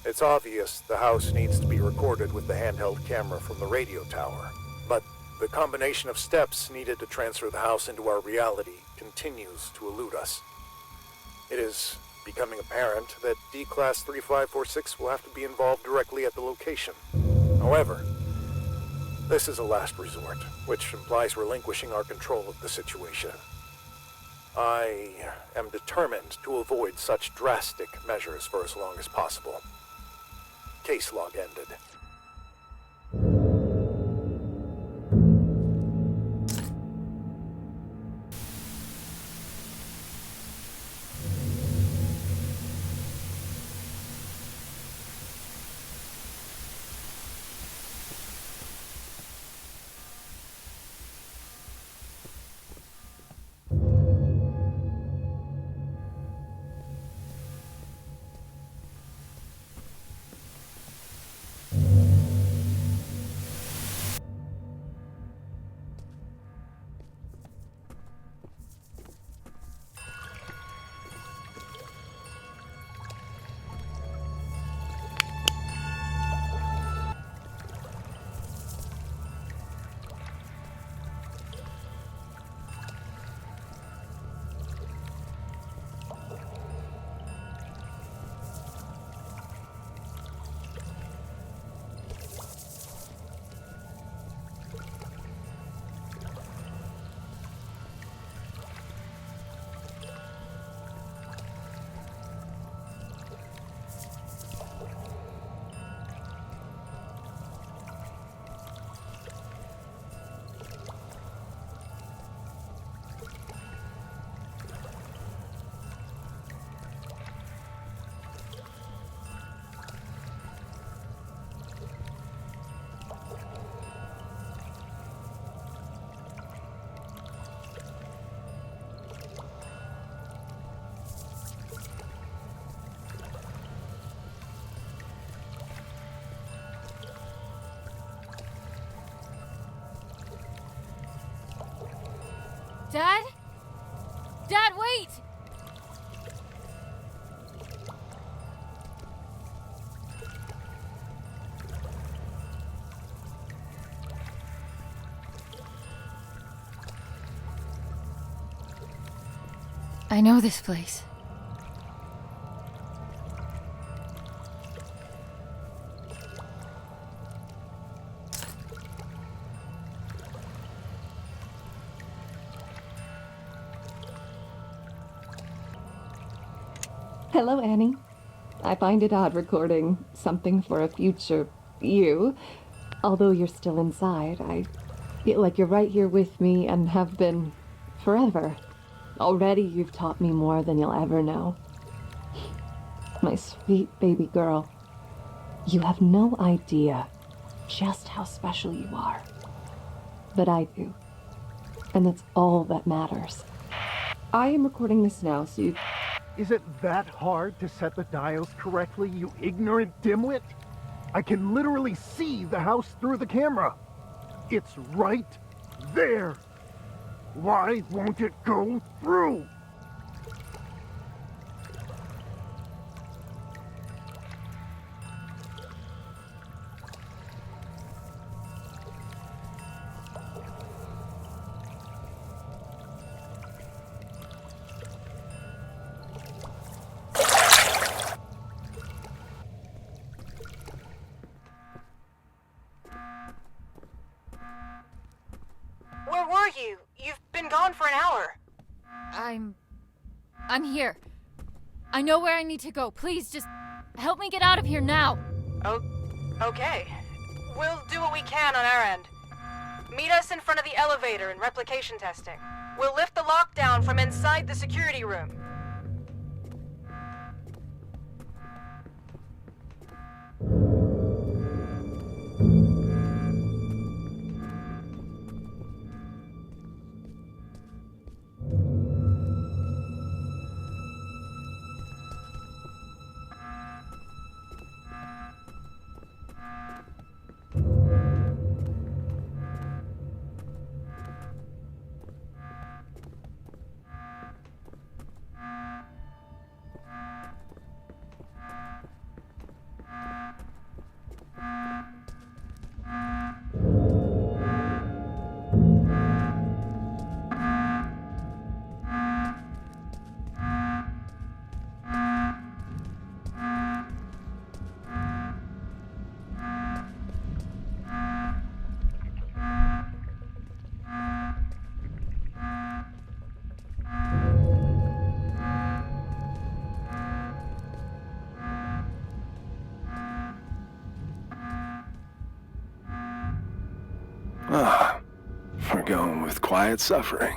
It's obvious the house needs to be recorded with the handheld camera from the radio tower, but the combination of steps needed to transfer the house into our reality continues to elude us. It is becoming apparent that D-Class 3546 will have to be involved directly at the location. However, this is a last resort, which implies relinquishing our control of the situation. I am determined to avoid such drastic measures for as long as possible. Case log ended. Dad? Dad, wait! I know this place. Hello, Annie. I find it odd recording something for a future you. Although you're still inside, I feel like you're right here with me and have been forever. Already you've taught me more than you'll ever know. My sweet baby girl, you have no idea just how special you are. But I do. And that's all that matters. I am recording this now, so you... Is it that hard to set the dials correctly, you ignorant dimwit? I can literally see the house through the camera. It's right there. Why won't it go through? you? You've been gone for an hour. I'm here. I know where I need to go. Please, just help me get out of here now. Oh, okay. We'll do what we can on our end. Meet us in front of the elevator in replication testing. We'll lift the lockdown from inside the security room. Ah, we're going with quiet suffering.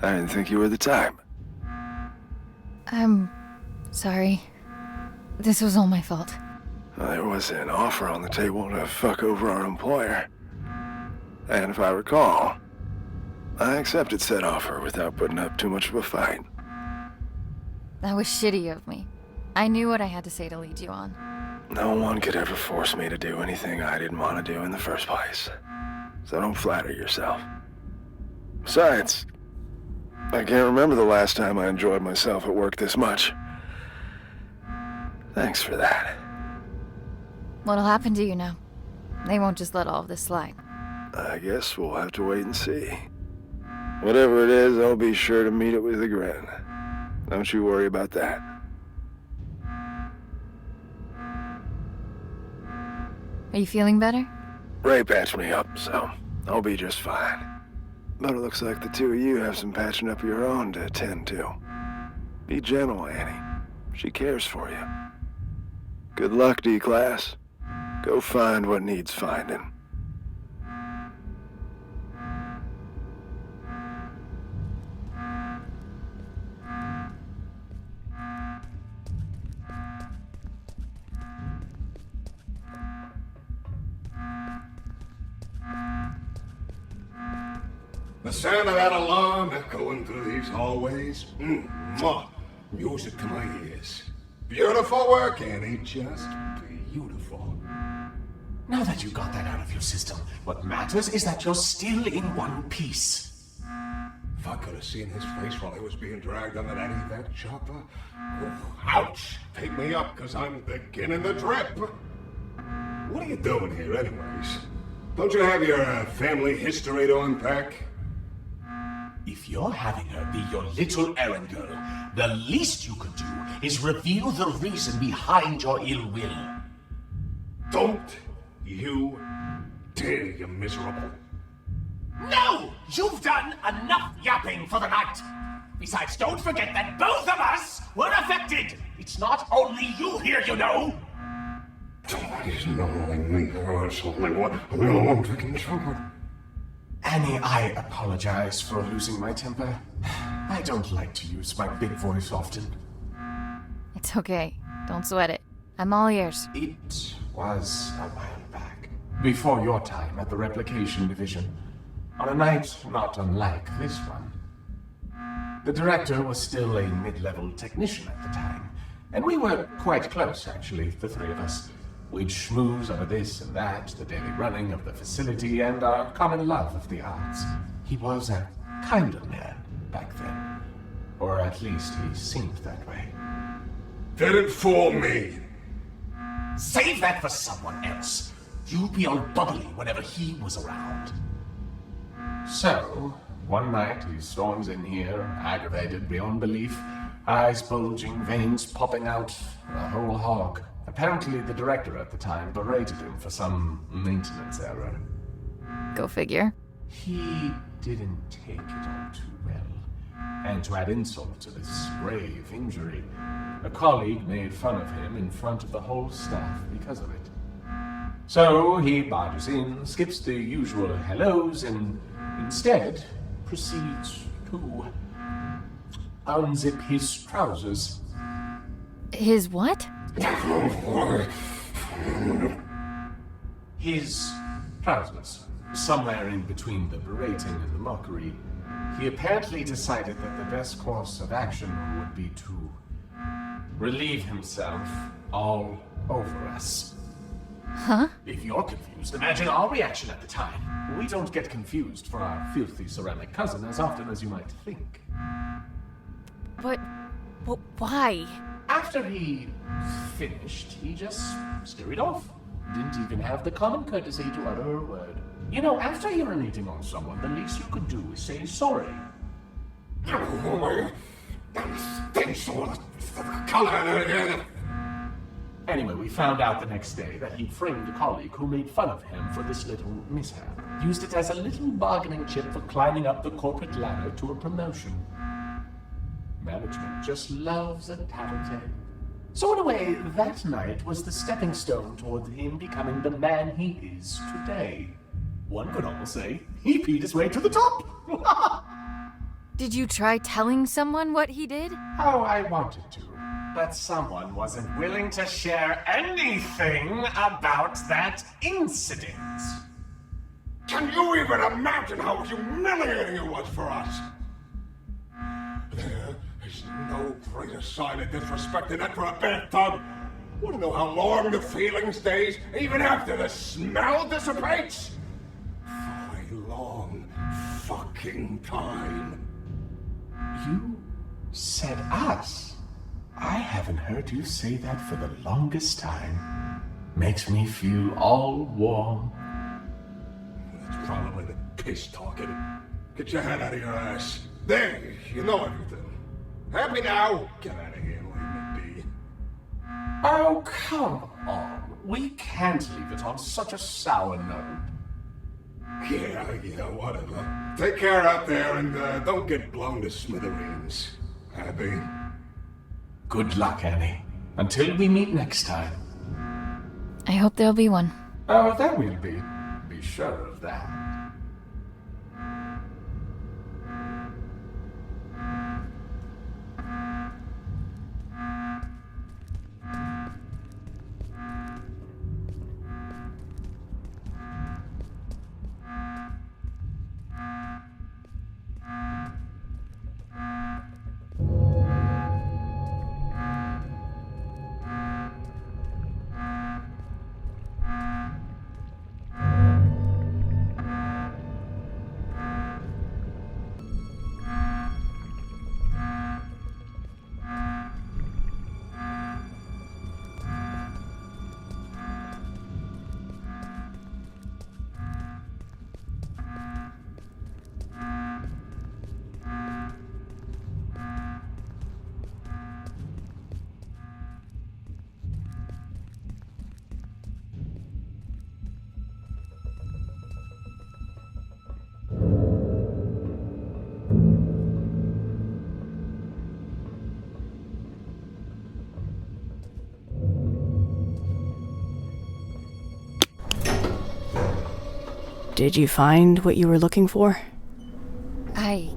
I didn't think you were the type. I'm sorry. This was all my fault. There was an offer on the table to fuck over our employer. And if I recall, I accepted said offer without putting up too much of a fight. That was shitty of me. I knew what I had to say to lead you on. No one could ever force me to do anything I didn't want to do in the first place. So don't flatter yourself. Besides, I can't remember the last time I enjoyed myself at work this much. Thanks for that. What'll happen to you now? They won't just let all of this slide. I guess we'll have to wait and see. Whatever it is, I'll be sure to meet it with a grin. Don't you worry about that. Are you feeling better? Ray patched me up, so I'll be just fine. But it looks like the two of you have some patching up your own to attend to. Be gentle, Annie. She cares for you. Good luck, D-Class. Go find what needs finding. The sound of that alarm echoing through these hallways. Mwah. Music to my ears. Beautiful work, Annie. Just beautiful. Now that you got that out of your system, what matters is that you're still in one piece. If I could have seen his face while he was being dragged under that evac chopper. Oh, ouch! Pick me up, because I'm beginning the drip. What are you doing here, anyways? Don't you have your family history to unpack? If you're having her be your little errand girl, the least you could do is reveal the reason behind your ill will. Don't you dare, you miserable. No! You've done enough yapping for the night! Besides, don't forget that both of us were affected! It's not only you here, you know! It's not only me, it's only one. I'm the only one taking trouble. Annie, I apologize for losing my temper. I don't like to use my big voice often. It's okay. Don't sweat it. I'm all ears. It was a while back, before your time at the Replication Division, on a night not unlike this one. The director was still a mid-level technician at the time, and we were quite close, actually, the three of us. We'd schmooze over this and that, the daily running of the facility, and our common love of the arts. He was a kinder man back then. Or at least he seemed that way. Didn't fool me! Save that for someone else. You'd be all bubbly whenever he was around. So, one night he storms in here, aggravated beyond belief, eyes bulging, veins popping out, a whole hog. Apparently the director at the time berated him for some maintenance error. Go figure. He didn't take it all too well. And to add insult to this grave injury, a colleague made fun of him in front of the whole staff because of it. So he barges in, skips the usual hellos, and instead proceeds to unzip his trousers. His what? His trousers. Somewhere in between the berating and the mockery, he apparently decided that the best course of action would be to relieve himself all over us. Huh? If you're confused, imagine our reaction at the time. We don't get confused for our filthy ceramic cousin as often as you might think. But why? After he finished, he just scurried off. Didn't even have the common courtesy to utter a word. You know, after urinating on someone, the least you could do is say sorry. Anyway, we found out the next day that he'd framed a colleague who made fun of him for this little mishap. Used it as a little bargaining chip for climbing up the corporate ladder to a promotion. Management just loves a tattletale. So in a way, that night was the stepping stone toward him becoming the man he is today. One could almost say he peed his way to the top. Did you try telling someone what he did? Oh, I wanted to, but someone wasn't willing to share anything about that incident. Can you even imagine how humiliating it was for us? There is no greater sign of disrespect than that for a bathtub. Wanna know how long the feeling stays, even after the smell dissipates? For a long fucking time. You said us? I haven't heard you say that for the longest time. Makes me feel all warm. That's probably the piss talking. Get your head out of your ass. There, you know everything. Happy now? Get out of here and leave me be. Oh, come on. We can't leave it on such a sour note. Yeah, whatever. Take care out there and don't get blown to smithereens. Happy? Good luck, Annie. Until we meet next time. I hope there'll be one. Oh, that will be. Be sure of that. Did you find what you were looking for? I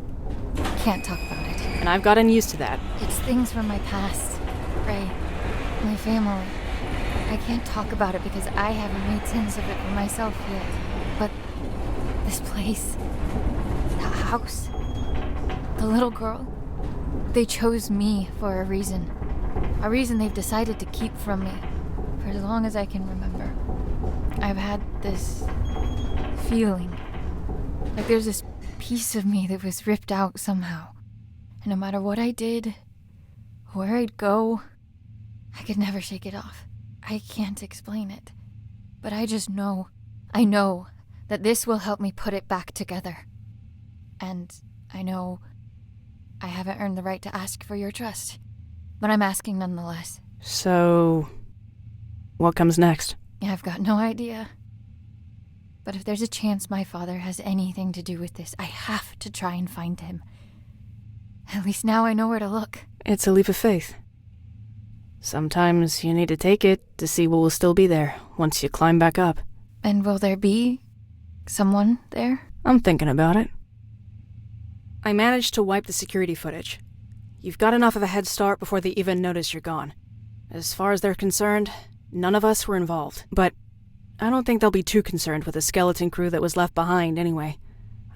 can't talk about it. And I've gotten used to that. It's things from my past, Ray, my family. I can't talk about it because I haven't made sense of it for myself yet. But this place, the house, the little girl, they chose me for a reason. A reason they've decided to keep from me for as long as I can remember. I've had this feeling like there's this piece of me that was ripped out somehow. And no matter what I did, where I'd go, I could never shake it off. I can't explain it. But I just know, I know that this will help me put it back together. And I know I haven't earned the right to ask for your trust, but I'm asking nonetheless. So, what comes next? I've got no idea. But if there's a chance my father has anything to do with this, I have to try and find him. At least now I know where to look. It's a leap of faith. Sometimes you need to take it to see what will still be there once you climb back up. And will there be someone there? I'm thinking about it. I managed to wipe the security footage. You've got enough of a head start before they even notice you're gone. As far as they're concerned, none of us were involved. But I don't think they'll be too concerned with the skeleton crew that was left behind anyway.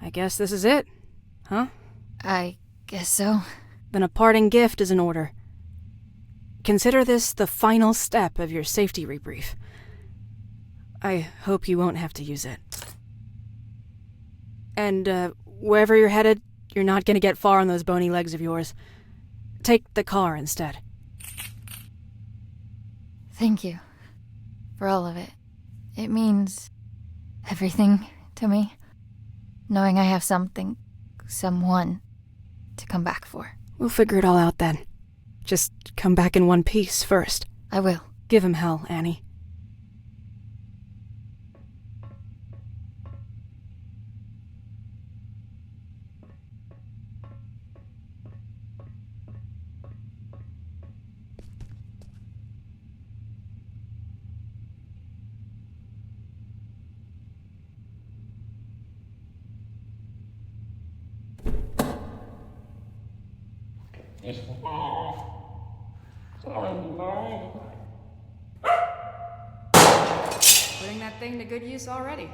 I guess this is it, huh? I guess so. Then a parting gift is in order. Consider this the final step of your safety rebrief. I hope you won't have to use it. And, wherever you're headed, you're not gonna get far on those bony legs of yours. Take the car instead. Thank you. For all of it. It means everything to me. Knowing I have something, someone, to come back for. We'll figure it all out then. Just come back in one piece first. I will. Give him hell, Annie. Putting that thing to good use already.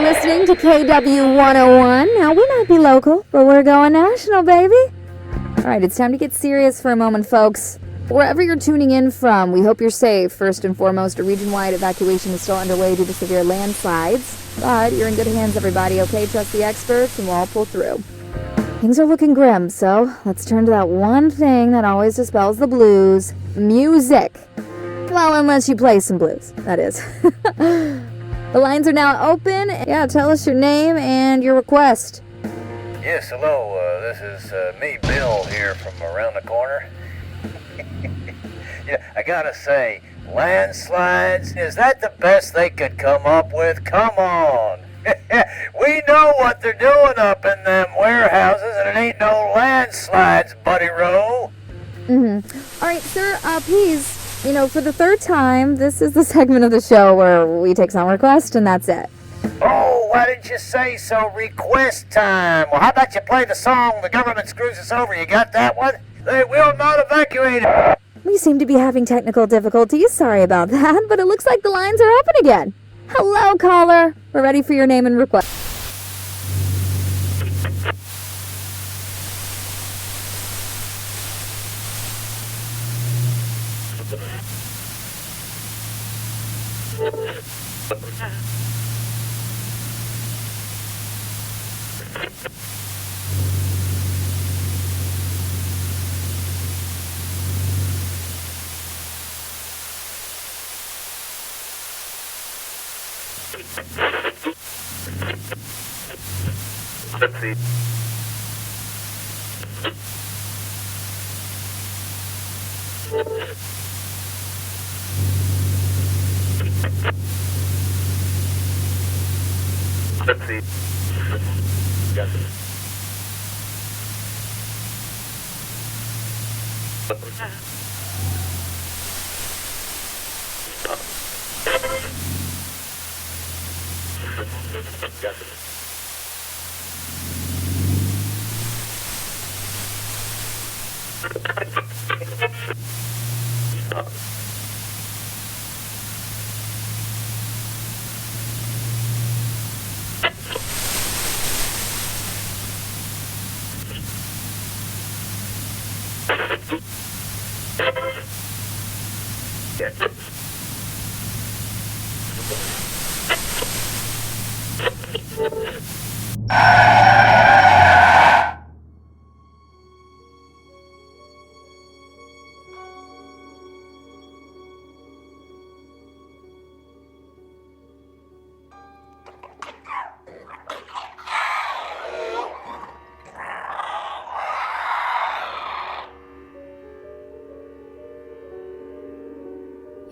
Listening to KW 101. Now, we might be local, but we're going national, baby. Alright, it's time to get serious for a moment, folks. Wherever you're tuning in from, we hope you're safe. First and foremost, a region-wide evacuation is still underway due to severe landslides. But you're in good hands, everybody, okay? Trust the experts, and we'll all pull through. Things are looking grim, so let's turn to that one thing that always dispels the blues. Music. Well, unless you play some blues, that is. The lines are now open. Yeah, tell us your name and your request. Yes, hello. This is me, Bill, here from around the corner. Yeah, I gotta say, Landslides? Is that the best they could come up with? Come on. We know what they're doing up in them warehouses, and it ain't no landslides, Buddy Rowe. Mm-hmm. All right, sir, please, for the third time, this is the segment of the show where we take some requests, and that's it. Oh, why didn't you say so? Request time. Well, how about you play the song The Government Screws Us Over? You got that one? They will not evacuate. We seem to be having technical difficulties. Sorry about that, but it looks like the lines are open again. Hello, caller. We're ready for your name and request. Let's see. Let's see. Got it. Got it.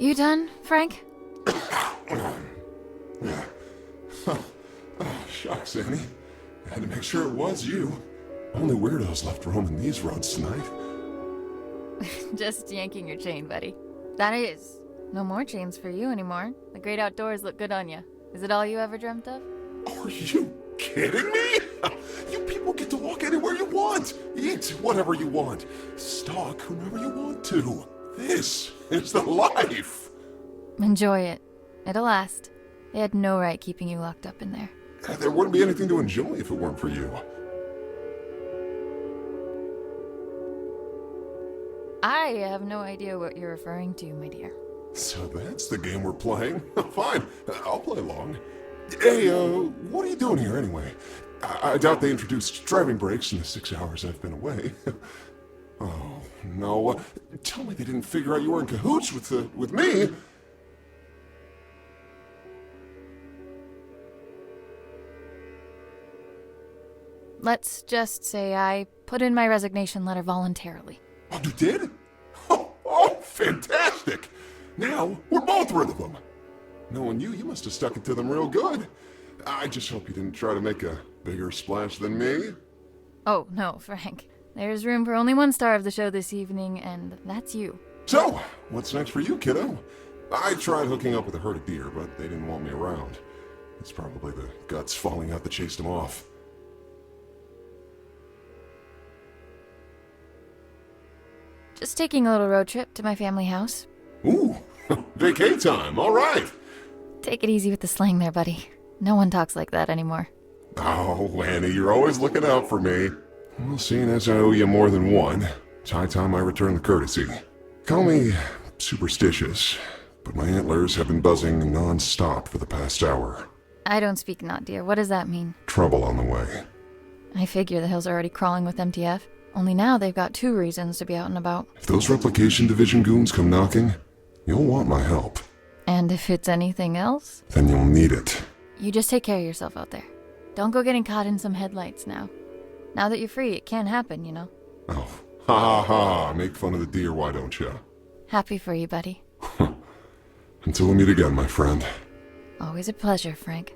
You done, Frank? Shucks, Annie. I had to make sure it was you. Only weirdos left roaming these roads tonight. Just yanking your chain, buddy. That is. No more chains for you anymore. The great outdoors look good on you. Is it all you ever dreamt of? Are you kidding me? You people get to walk anywhere you want. Eat whatever you want. Stalk whomever you want to. This is the life. Enjoy it. It'll last. They had no right keeping you locked up in there. There wouldn't be anything to enjoy if it weren't for you. I have no idea what you're referring to, my dear. So that's the game we're playing? Fine, I'll play along. Hey, what are you doing here anyway? I doubt they introduced driving brakes in the 6 hours I've been away. Oh, no. Tell me they didn't figure out you were in cahoots with me. Let's just say I put in my resignation letter voluntarily. Oh, you did? Oh, fantastic! Now, we're both rid of them. Knowing you must have stuck it to them real good. I just hope you didn't try to make a bigger splash than me. Oh, no, Frank. There's room for only one star of the show this evening, and that's you. So, what's next for you, kiddo? I tried hooking up with a herd of deer, but they didn't want me around. It's probably the guts falling out that chased them off. Just taking a little road trip to my family house. Ooh, vacay time, all right. Take it easy with the slang there, buddy. No one talks like that anymore. Oh, Annie, you're always looking out for me. Well, seeing as I owe you more than one, it's high time I return the courtesy. Call me superstitious, but my antlers have been buzzing non-stop for the past hour. I don't speak not, dear. What does that mean? Trouble on the way. I figure the hills are already crawling with MTF. Only now they've got 2 reasons to be out and about. If those replication division goons come knocking, you'll want my help. And if it's anything else? Then you'll need it. You just take care of yourself out there. Don't go getting caught in some headlights now. Now that you're free, it can happen, you know. Oh, ha ha ha, make fun of the deer, why don't you? Happy for you, buddy. Until we meet again, my friend. Always a pleasure, Frank.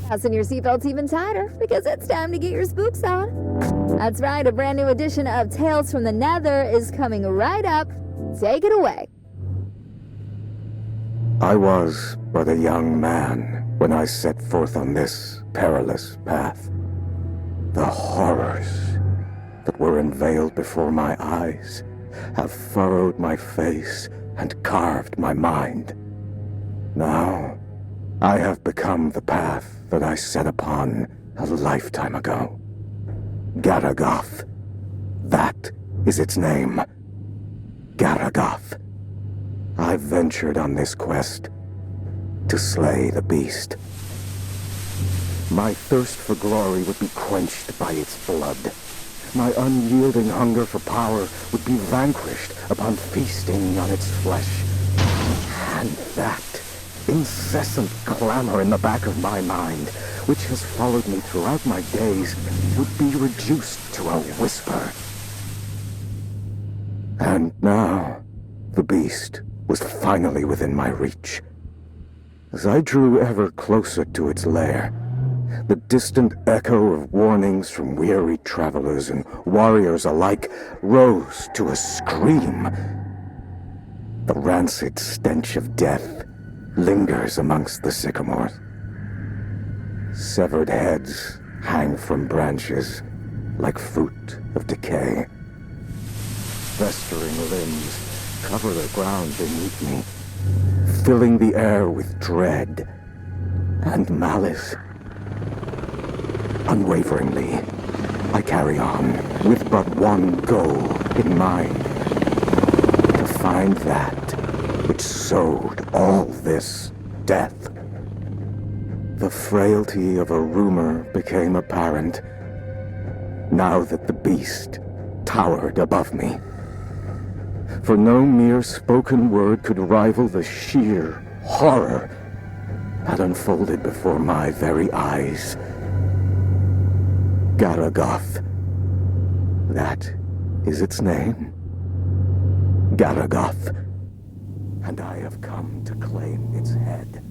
Fasten your seatbelts even tighter, because it's time to get your spooks on. That's right, a brand new edition of Tales from the Nether is coming right up. Take it away. I was but a young man when I set forth on this perilous path. The horrors that were unveiled before my eyes have furrowed my face and carved my mind. Now, I have become the path that I set upon a lifetime ago. Garagath. That is its name. Garagath. I ventured on this quest to slay the beast. My thirst for glory would be quenched by its blood. My unyielding hunger for power would be vanquished upon feasting on its flesh. And that incessant clamor in the back of my mind, which has followed me throughout my days, would be reduced to a whisper. And now, the beast was finally within my reach. As I drew ever closer to its lair, the distant echo of warnings from weary travelers and warriors alike rose to a scream. The rancid stench of death lingers amongst the sycamores. Severed heads hang from branches like fruit of decay. Festering limbs cover the ground beneath me, filling the air with dread and malice. Unwaveringly, I carry on with but one goal in mind: to find that which sowed all this death. The frailty of a rumor became apparent now that the beast towered above me. For no mere spoken word could rival the sheer horror that unfolded before my very eyes. Garagath. That is its name. Garagath. And I have come to claim its head.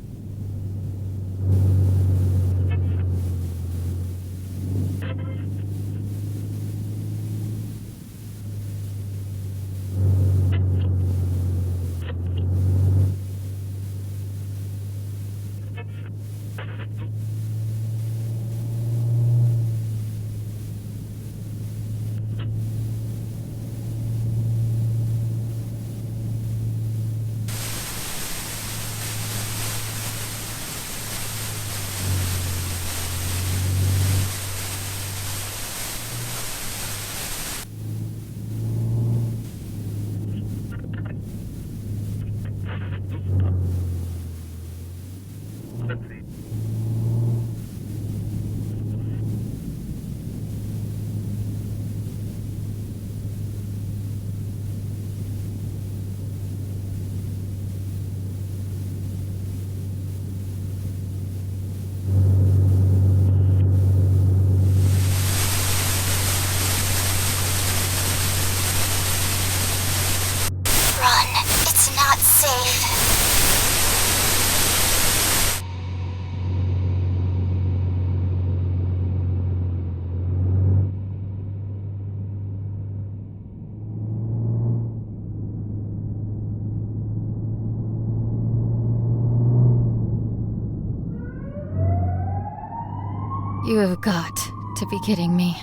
You have got to be kidding me.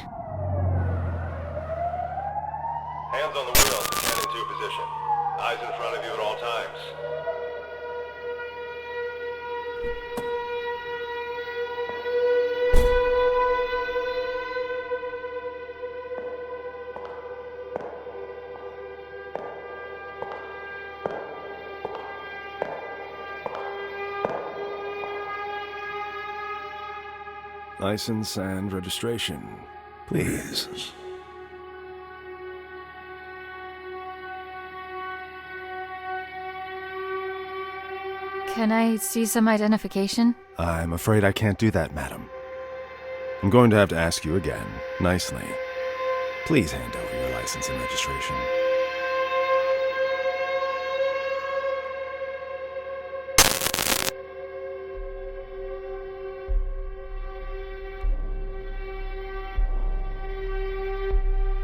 Hands on the wheel, stand into position. Eyes in front of you at all times. License and registration, please. Can I see some identification? I'm afraid I can't do that, madam. I'm going to have to ask you again, nicely. Please hand over your license and registration.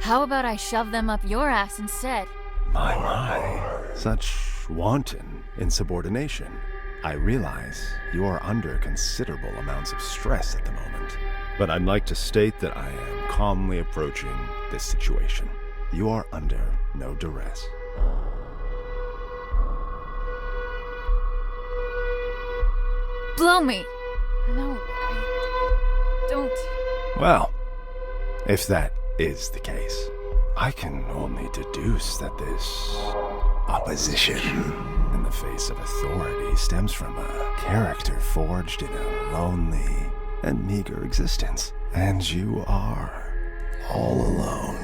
How about I shove them up your ass instead? My. Such wanton insubordination. I realize you are under considerable amounts of stress at the moment, but I'd like to state that I am calmly approaching this situation. You are under no duress. Blow me! No, I don't... Well, if that is the case, I can only deduce that this opposition in the face of authority stems from a character forged in a lonely and meager existence. And you are all alone.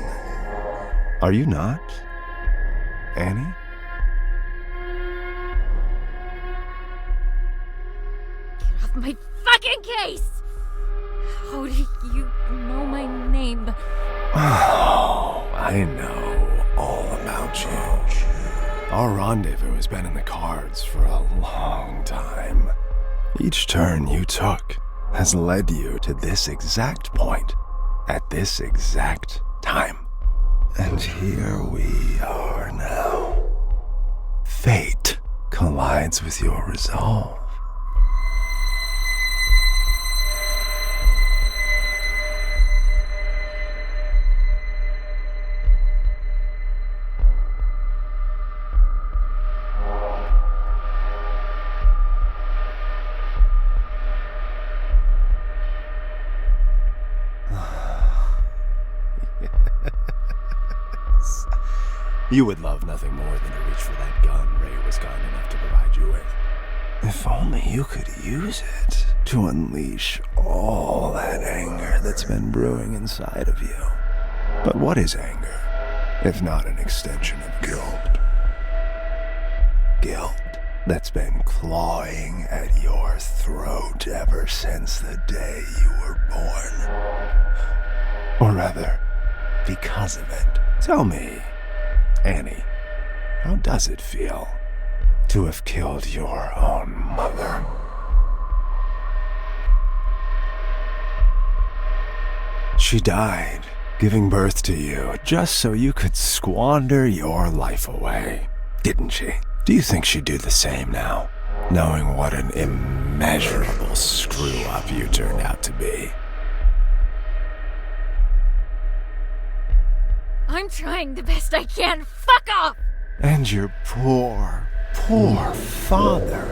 Are you not, Annie? Get off my fucking case! How do you know my name? Oh, I know all about you. Our rendezvous has been in the cards for a long time. Each turn you took has led you to this exact point, at this exact time. And here we are now. Fate collides with your resolve. You would love nothing more than to reach for that gun Ray was kind enough to provide you with. If only you could use it to unleash all that anger that's been brewing inside of you. But what is anger, if not an extension of guilt? Guilt that's been clawing at your throat ever since the day you were born. Or rather, because of it. Tell me, Annie, how does it feel to have killed your own mother? She died, giving birth to you, just so you could squander your life away, didn't she? Do you think she'd do the same now, knowing what an immeasurable screw-up you turned out to be? I'm trying the best I can. Fuck off! And your poor father,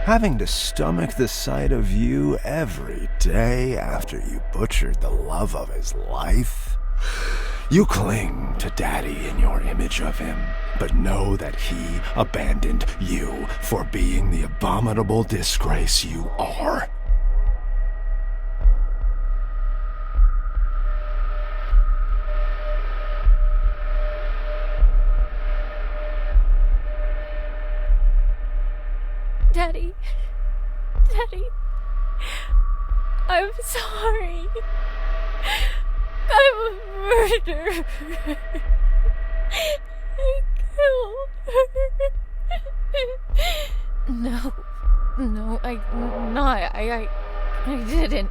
having to stomach the sight of you every day after you butchered the love of his life. You cling to Daddy in your image of him, but know that he abandoned you for being the abominable disgrace you are. Daddy, I'm sorry. I'm a murderer. I killed her. No, I'm not. I didn't.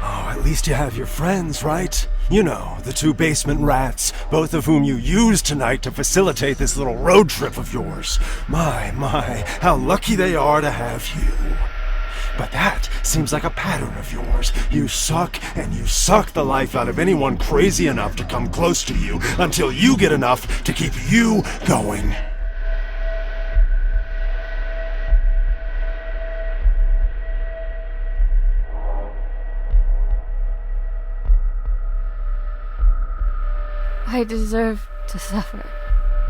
Oh, at least you have your friends, right? You know, the two basement rats, both of whom you used tonight to facilitate this little road trip of yours. My, how lucky they are to have you. But that seems like a pattern of yours. You suck, and you suck the life out of anyone crazy enough to come close to you until you get enough to keep you going. I deserve to suffer.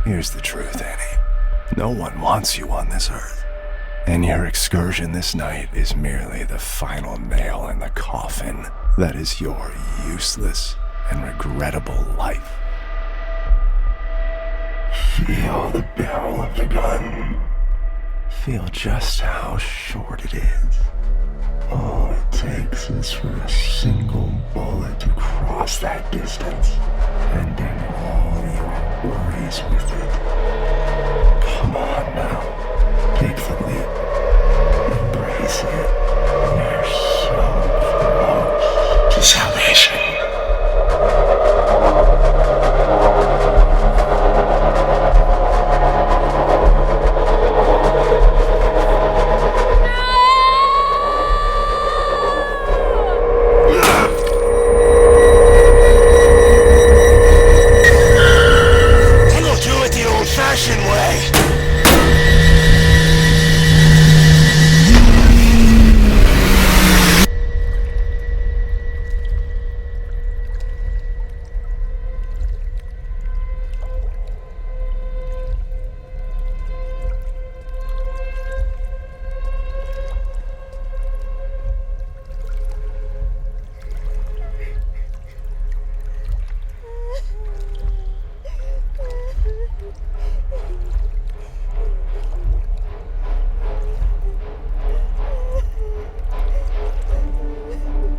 Here's the truth, Annie. No one wants you on this earth. And your excursion this night is merely the final nail in the coffin that is your useless and regrettable life. Feel the barrel of the gun. Feel just how short it is. All it takes is for a single bullet to cross that distance, ending all your worries with it. Come on now, take the leap, embrace it. You're so close to salvation.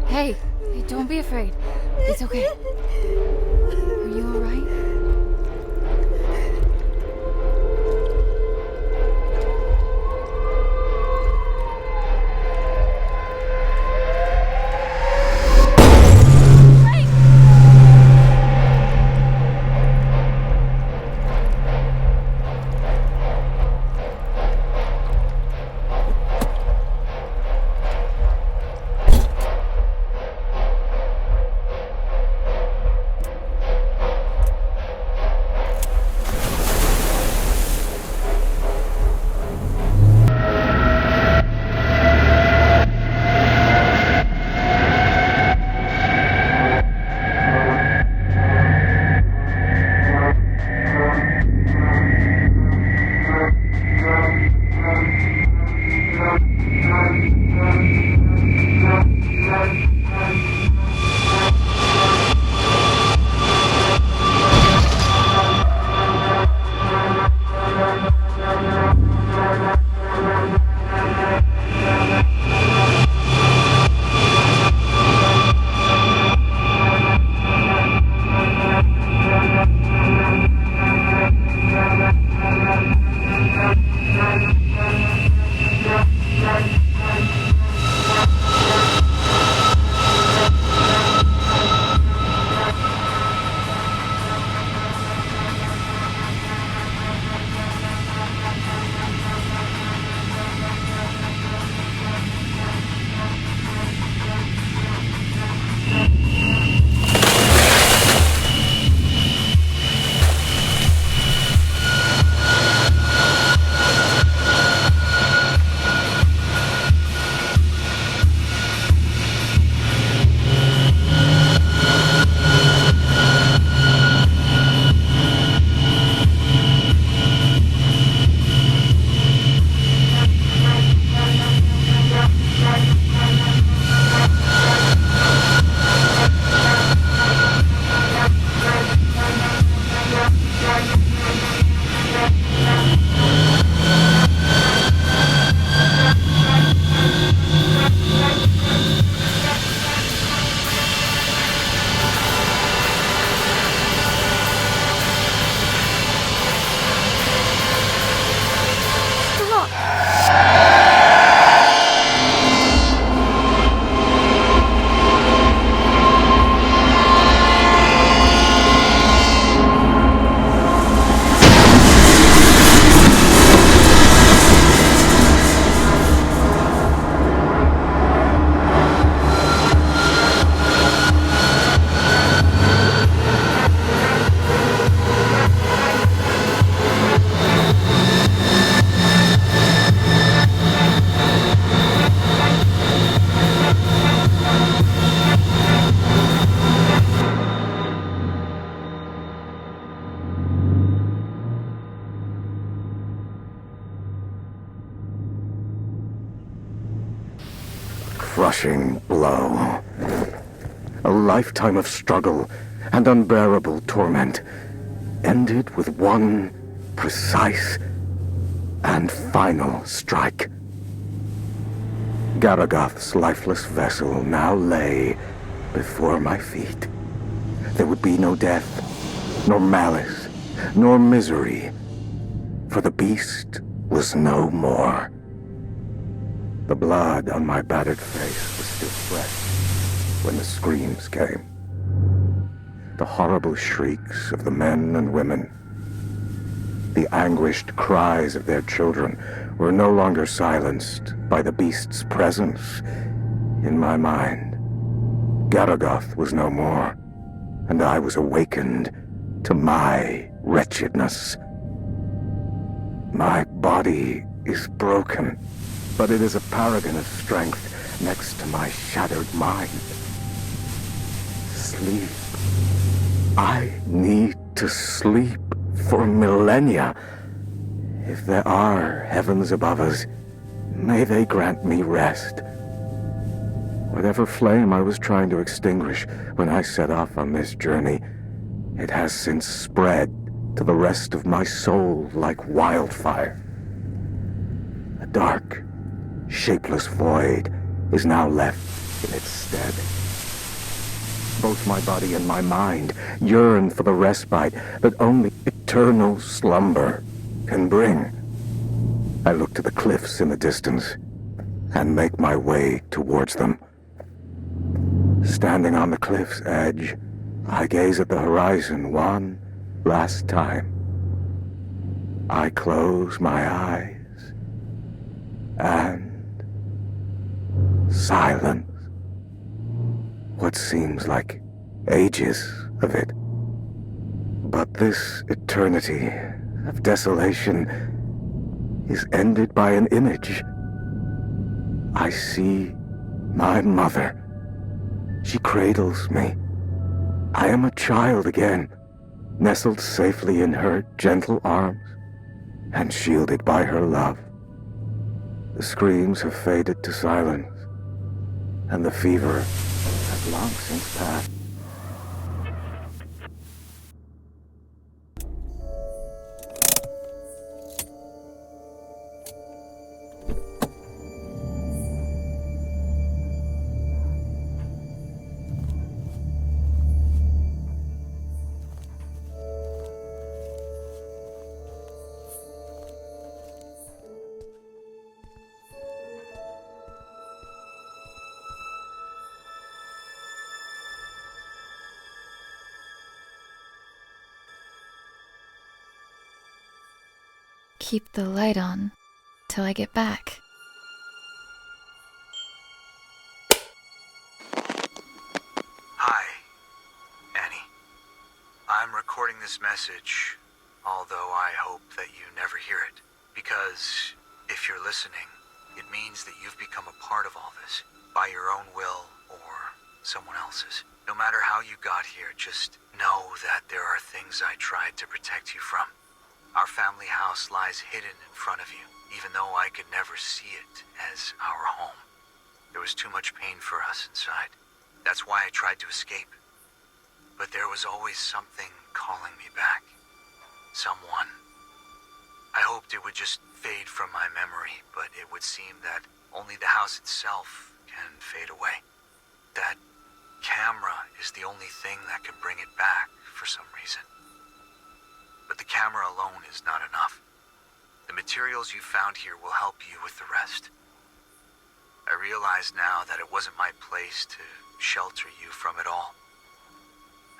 Hey, don't be afraid. It's okay. Are you alright? crushing blow. A lifetime of struggle and unbearable torment ended with one precise and final strike. Garagath's lifeless vessel now lay before my feet. There would be no death, nor malice, nor misery, for the beast was no more. The blood on my battered face was still fresh when the screams came. The horrible shrieks of the men and women. The anguished cries of their children were no longer silenced by the beast's presence in my mind. Garagath was no more, and I was awakened to my wretchedness. My body is broken, but it is a paragon of strength next to my shattered mind. Sleep. I need to sleep for millennia. If there are heavens above us, may they grant me rest. Whatever flame I was trying to extinguish when I set off on this journey, it has since spread to the rest of my soul like wildfire. A dark, shapeless void is now left in its stead. Both my body and my mind yearn for the respite that only eternal slumber can bring. I look to the cliffs in the distance and make my way towards them. Standing on the cliff's edge, I gaze at the horizon one last time. I close my eyes and silence. What seems like ages of it. But this eternity of desolation is ended by an image. I see my mother. She cradles me. I am a child again, nestled safely in her gentle arms and shielded by her love. The screams have faded to silence, and the fever has long since passed. Keep the light on till I get back. Hi, Annie. I'm recording this message, although I hope that you never hear it. Because if you're listening, it means that you've become a part of all this, by your own will or someone else's. No matter how you got here, just know that there are things I tried to protect you from. Our family house lies hidden in front of you, even though I could never see it as our home. There was too much pain for us inside. That's why I tried to escape. But there was always something calling me back. Someone. I hoped it would just fade from my memory, but it would seem that only the house itself can fade away. That camera is the only thing that can bring it back for some reason. But the camera alone is not enough. The materials you found here will help you with the rest. I realize now that it wasn't my place to shelter you from it all.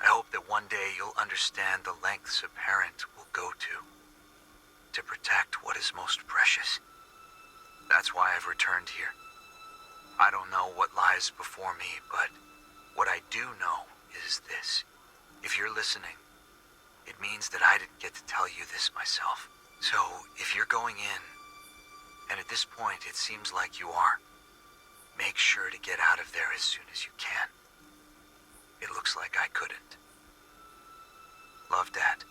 I hope that one day you'll understand the lengths a parent will go to protect what is most precious. That's why I've returned here. I don't know what lies before me, but what I do know is this. If you're listening, it means that I didn't get to tell you this myself. So, if you're going in, and at this point it seems like you are, make sure to get out of there as soon as you can. It looks like I couldn't. Love, Dad.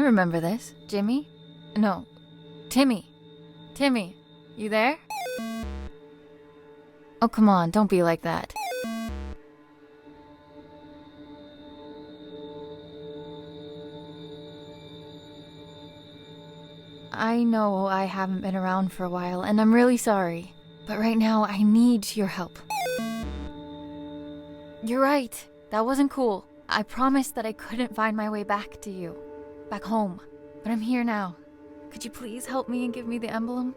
remember this. Jimmy? No, Timmy. Timmy, you there? Oh, come on, don't be like that. I know I haven't been around for a while, and I'm really sorry. But right now, I need your help. You're right. That wasn't cool. I promised that I couldn't find my way back to you. Back home. But I'm here now. Could you please help me and give me the emblem?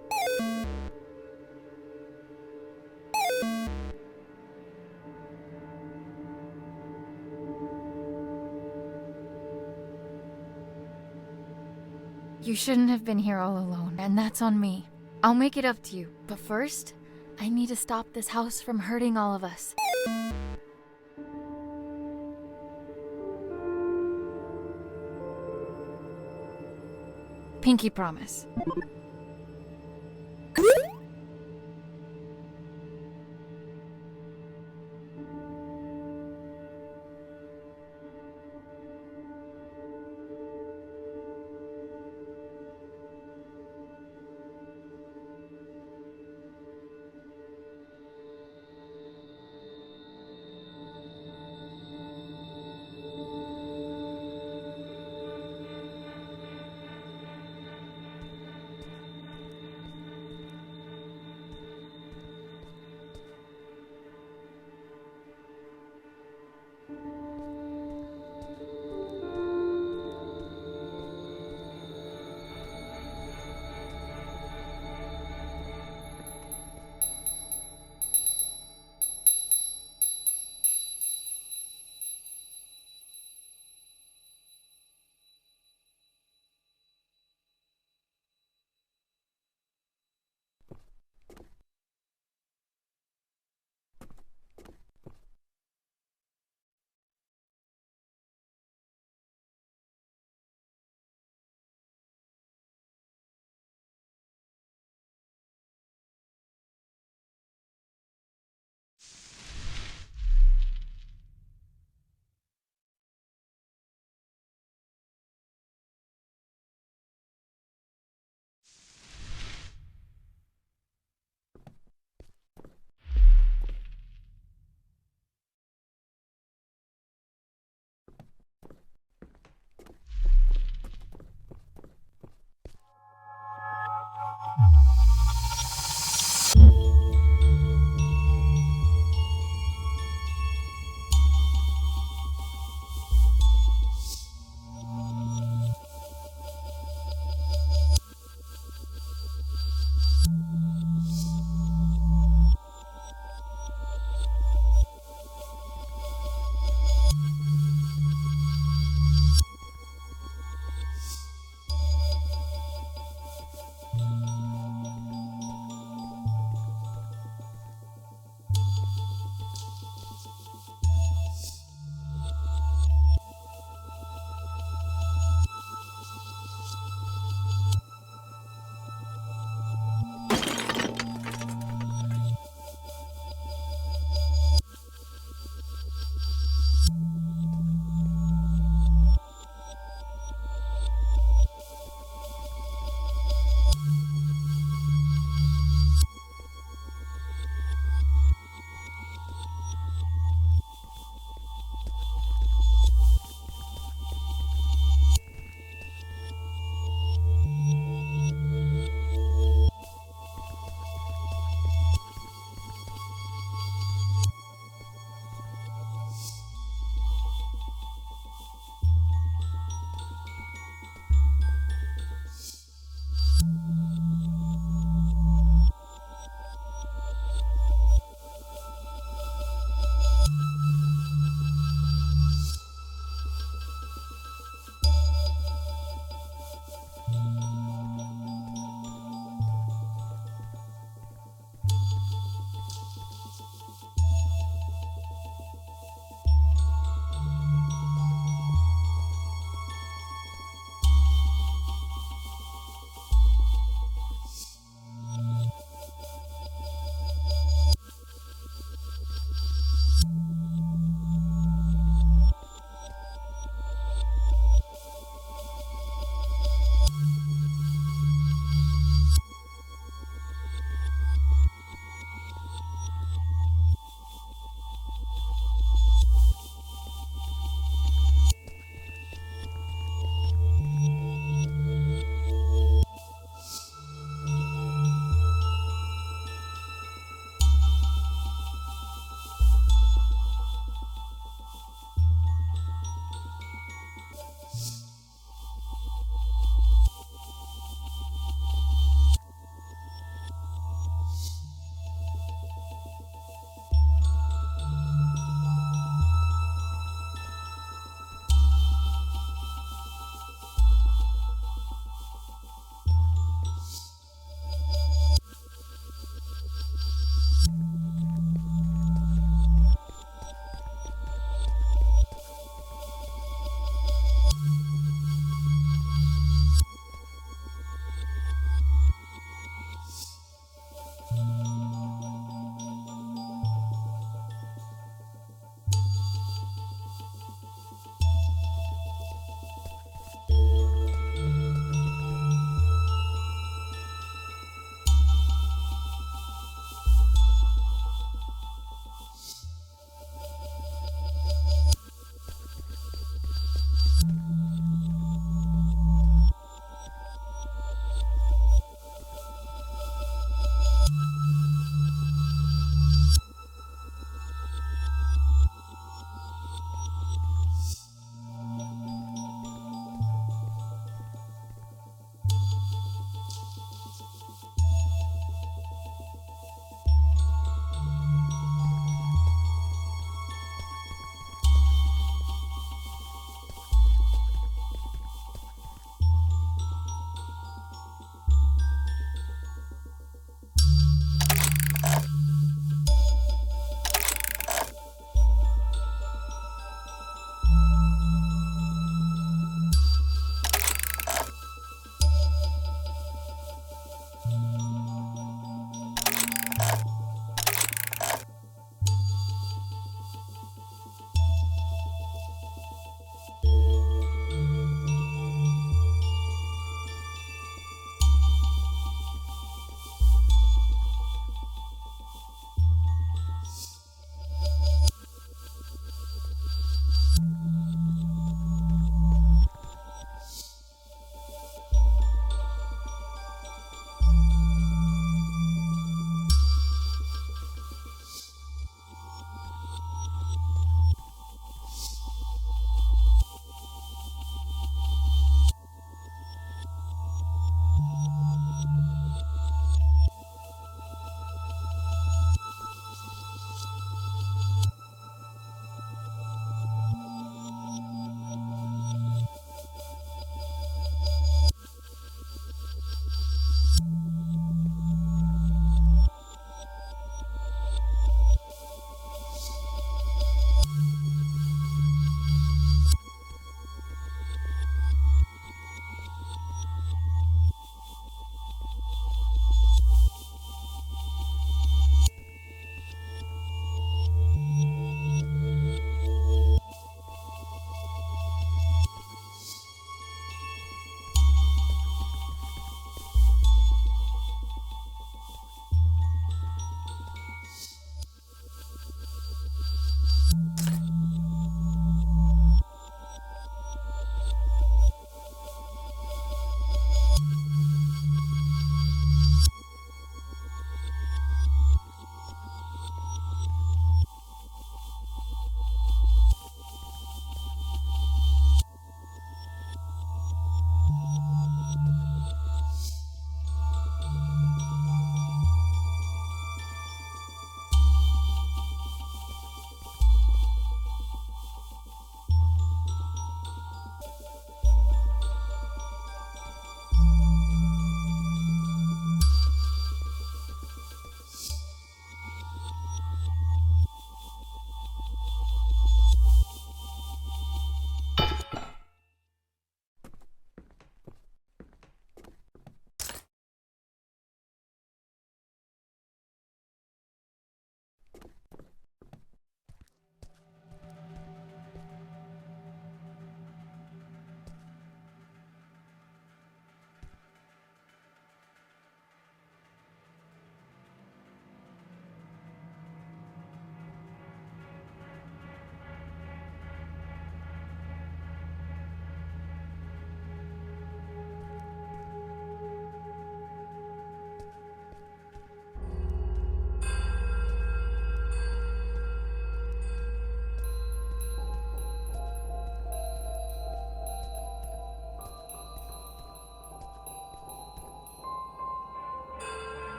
You shouldn't have been here all alone, and that's on me. I'll make it up to you, but first, I need to stop this house from hurting all of us. Pinky promise.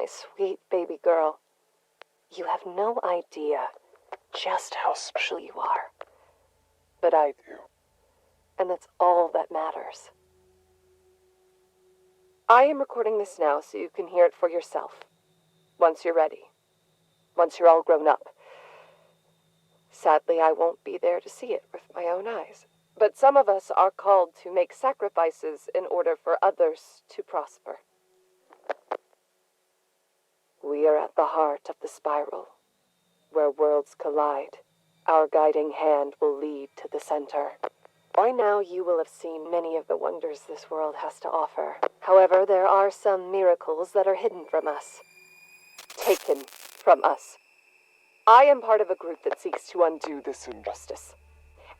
sweet baby girl. You have no idea just how special you are. But I do. And that's all that matters. I am recording this now so you can hear it for yourself. Once you're ready. Once you're all grown up. Sadly, I won't be there to see it with my own eyes. But some of us are called to make sacrifices in order for others to prosper. We are at the heart of the spiral, where worlds collide. Our guiding hand will lead to the center. By now, you will have seen many of the wonders this world has to offer. However, there are some miracles that are hidden from us. Taken from us. I am part of a group that seeks to undo this injustice.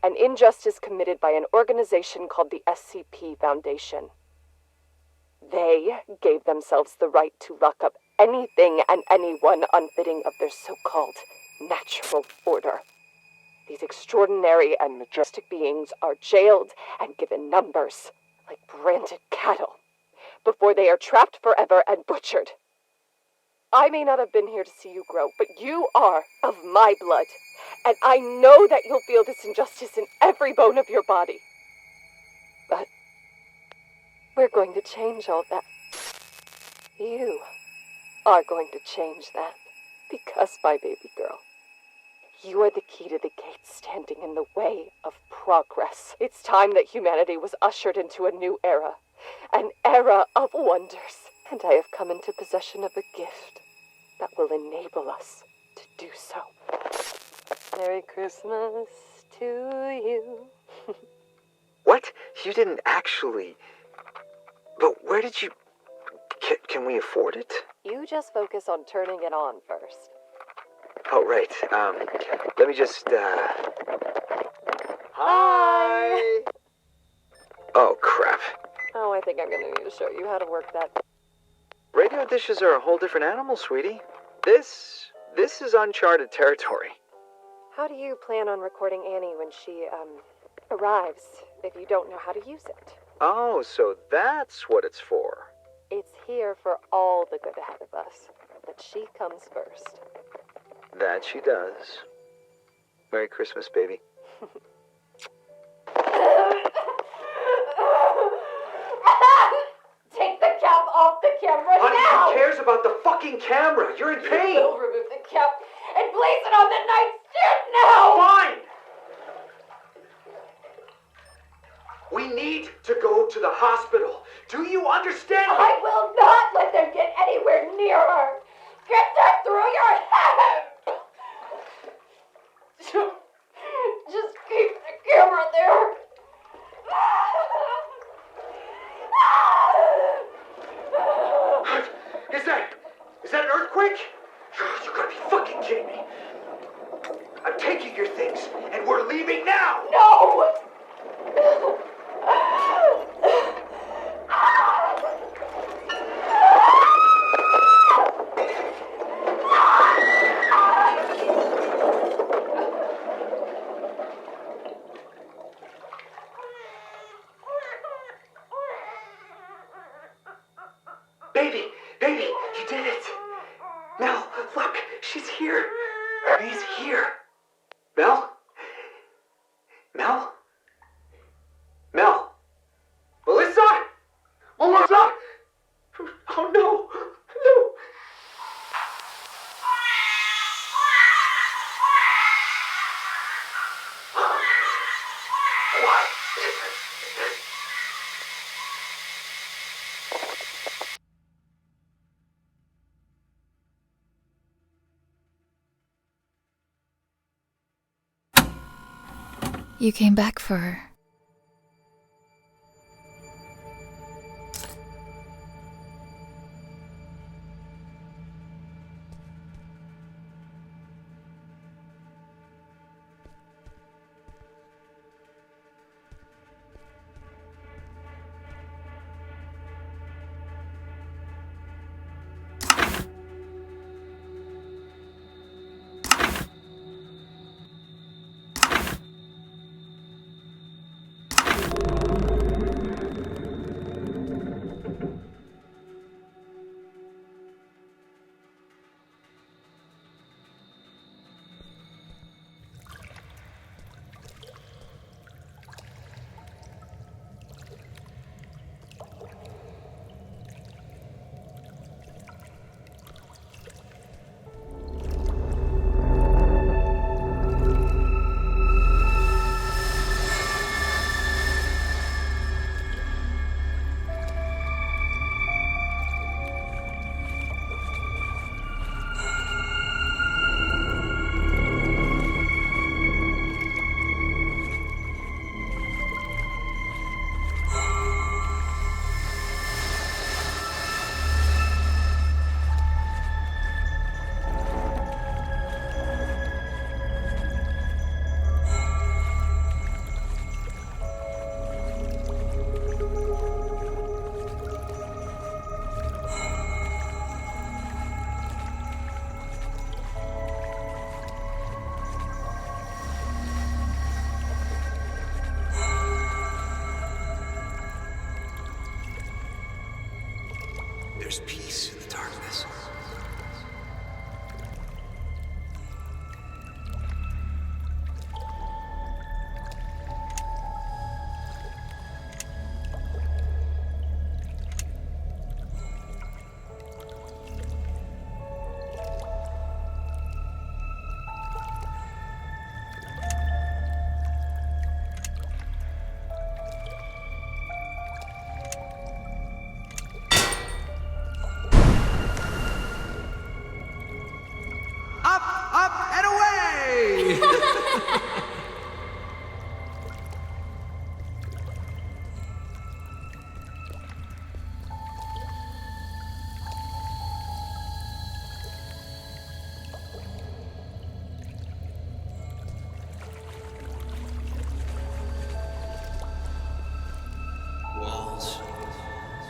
An injustice committed by an organization called the SCP Foundation. They gave themselves the right to lock up anything and anyone unfitting of their so-called natural order. These extraordinary and majestic beings are jailed and given numbers, like branded cattle, before they are trapped forever and butchered. I may not have been here to see you grow, but you are of my blood, and I know that you'll feel this injustice in every bone of your body. But we're going to change all that. You are going to change that, because, my baby girl, you are the key to the gates standing in the way of progress. It's time that humanity was ushered into a new era. An era of wonders. And I have come into possession of a gift that will enable us to do so. Merry Christmas to you. What? You didn't actually... But where did you... Can we afford it? You just focus on turning it on first. Oh, right. Let me just, Hi! Oh, crap. Oh, I think I'm gonna need to show you how to work that. Radio dishes are a whole different animal, sweetie. This is uncharted territory. How do you plan on recording Annie when she, arrives, if you don't know how to use it? Oh, so that's what it's for. It's here for all the good ahead of us, but she comes first. That she does. Merry Christmas, baby. Take the cap off the camera Honey, now! who cares about the fucking camera? You're in pain! You will remove the cap and place it on the nightstand now! Fine! We need to go to the hospital. Do you understand me? I will not let them get anywhere near her! Get that through your head! Just keep the camera there! Is that an earthquake? You gotta be fucking kidding me. I'm taking your things, and we're leaving now! No! Baby, you did it! Mel, look, she's here. She's here. Mel? Mel? Mel? Melissa? Melissa! Oh no! No! What? You came back for her. There's peace in the darkness. Up and away!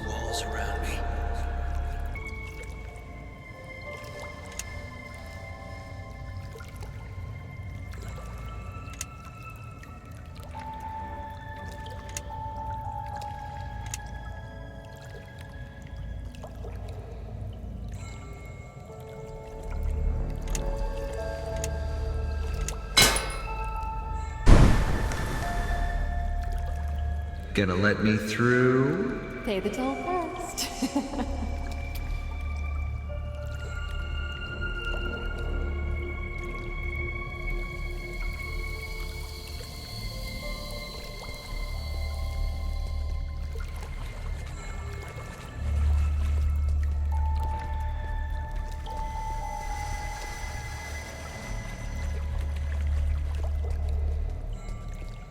Walls around me. Gonna let me through? Pay the toll first.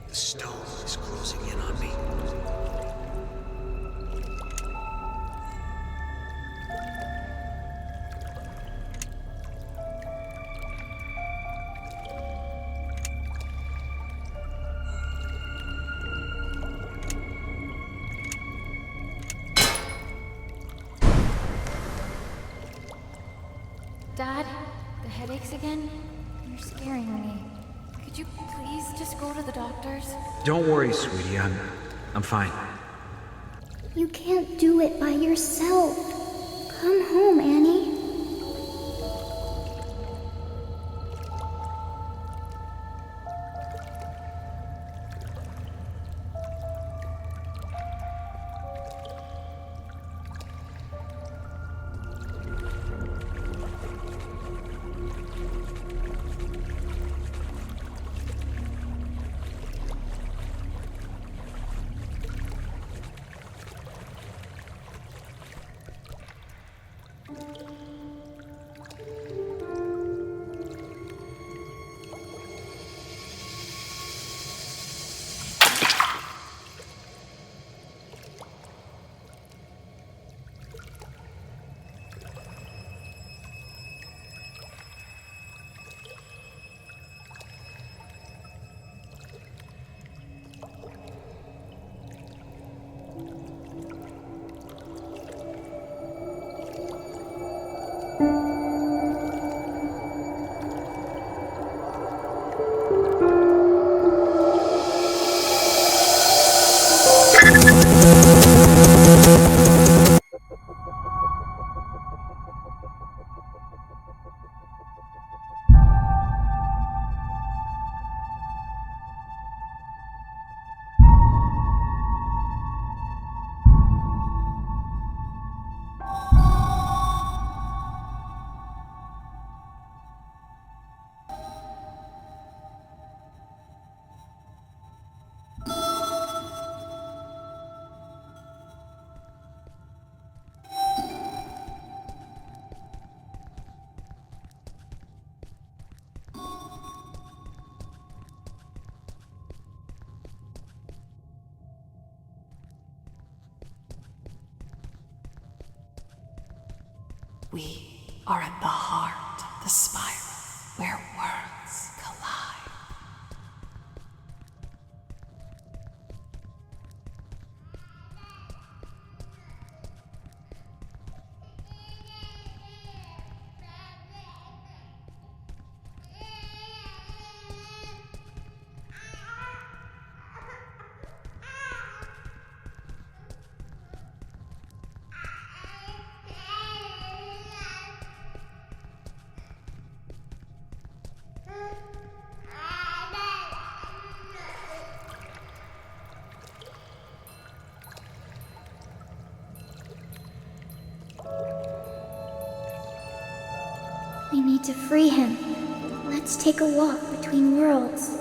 The stone is closing in on me. Dad, the headaches again? You're scaring me. Could you please just go to the doctor's? Don't worry, sweetie. I'm fine. You can't do it by yourself. Come home, Annie. We are at the heart of the spiral, where worlds collide. to free him. Let's take a walk between worlds.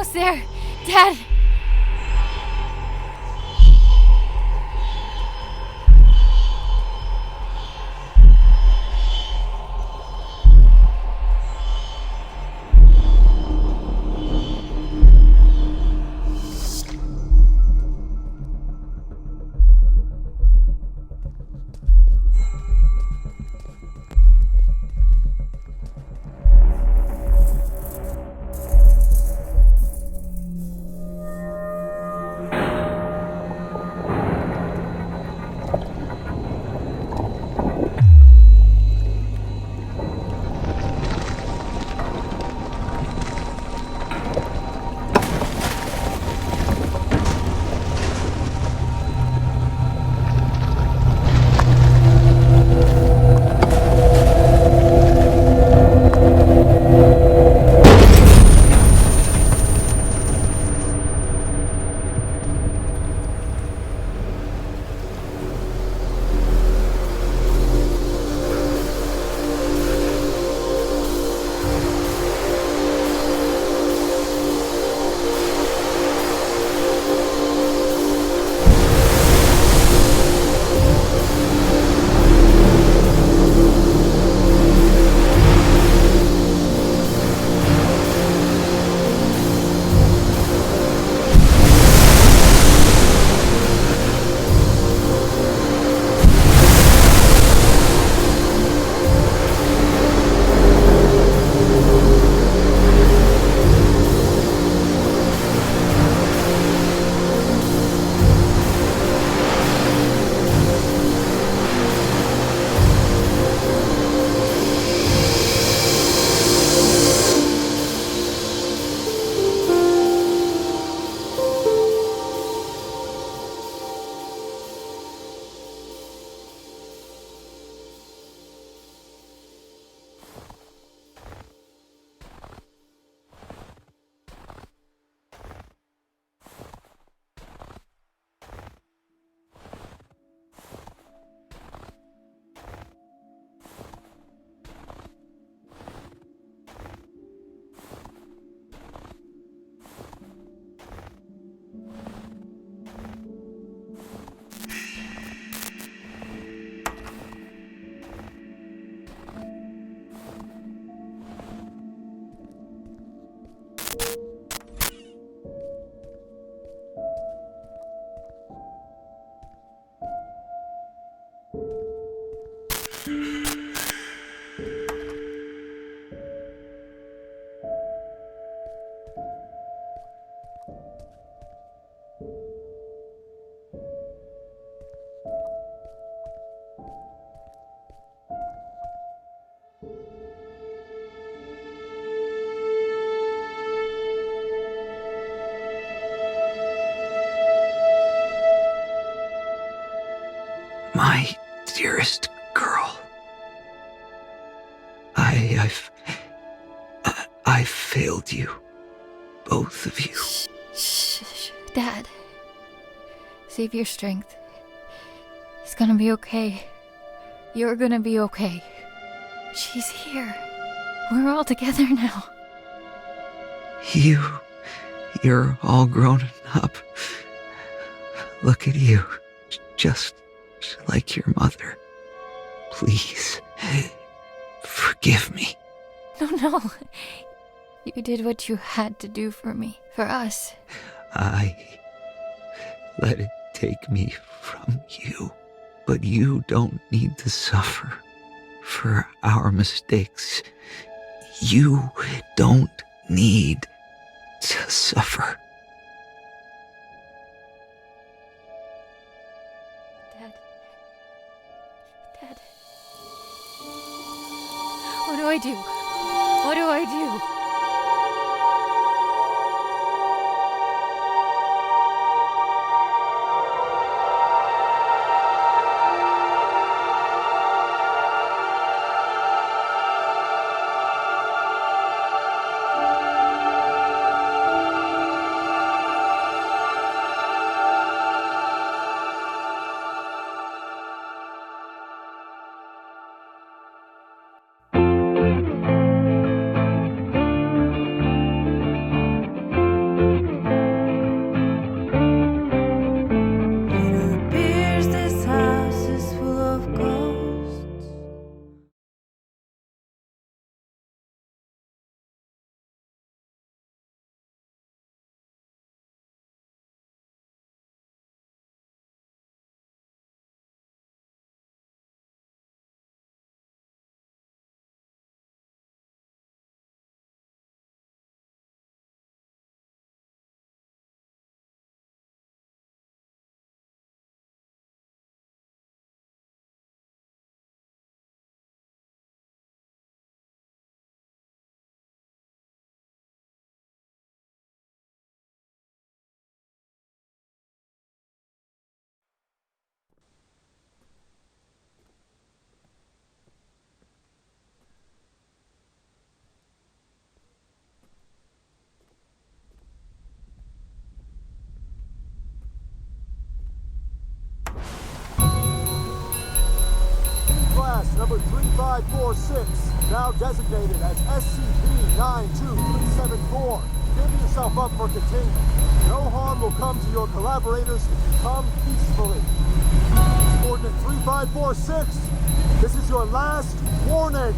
almost there. Dad! My dearest girl. I've failed you. Both of you. Shh, Dad. Save your strength. It's gonna be okay. You're gonna be okay. She's here. We're all together now. You're all grown up. Look at you. Just like your mother. Please, forgive me. No. You did what you had to do for me. For us. I let it take me from you. But you don't need to suffer for our mistakes. You don't need to suffer. Dad. What do I do? What do I do? number 3546, now designated as SCP-92374. Give yourself up for containment. No harm will come to your collaborators if you come peacefully. Subordinate 3546, this is your last warning.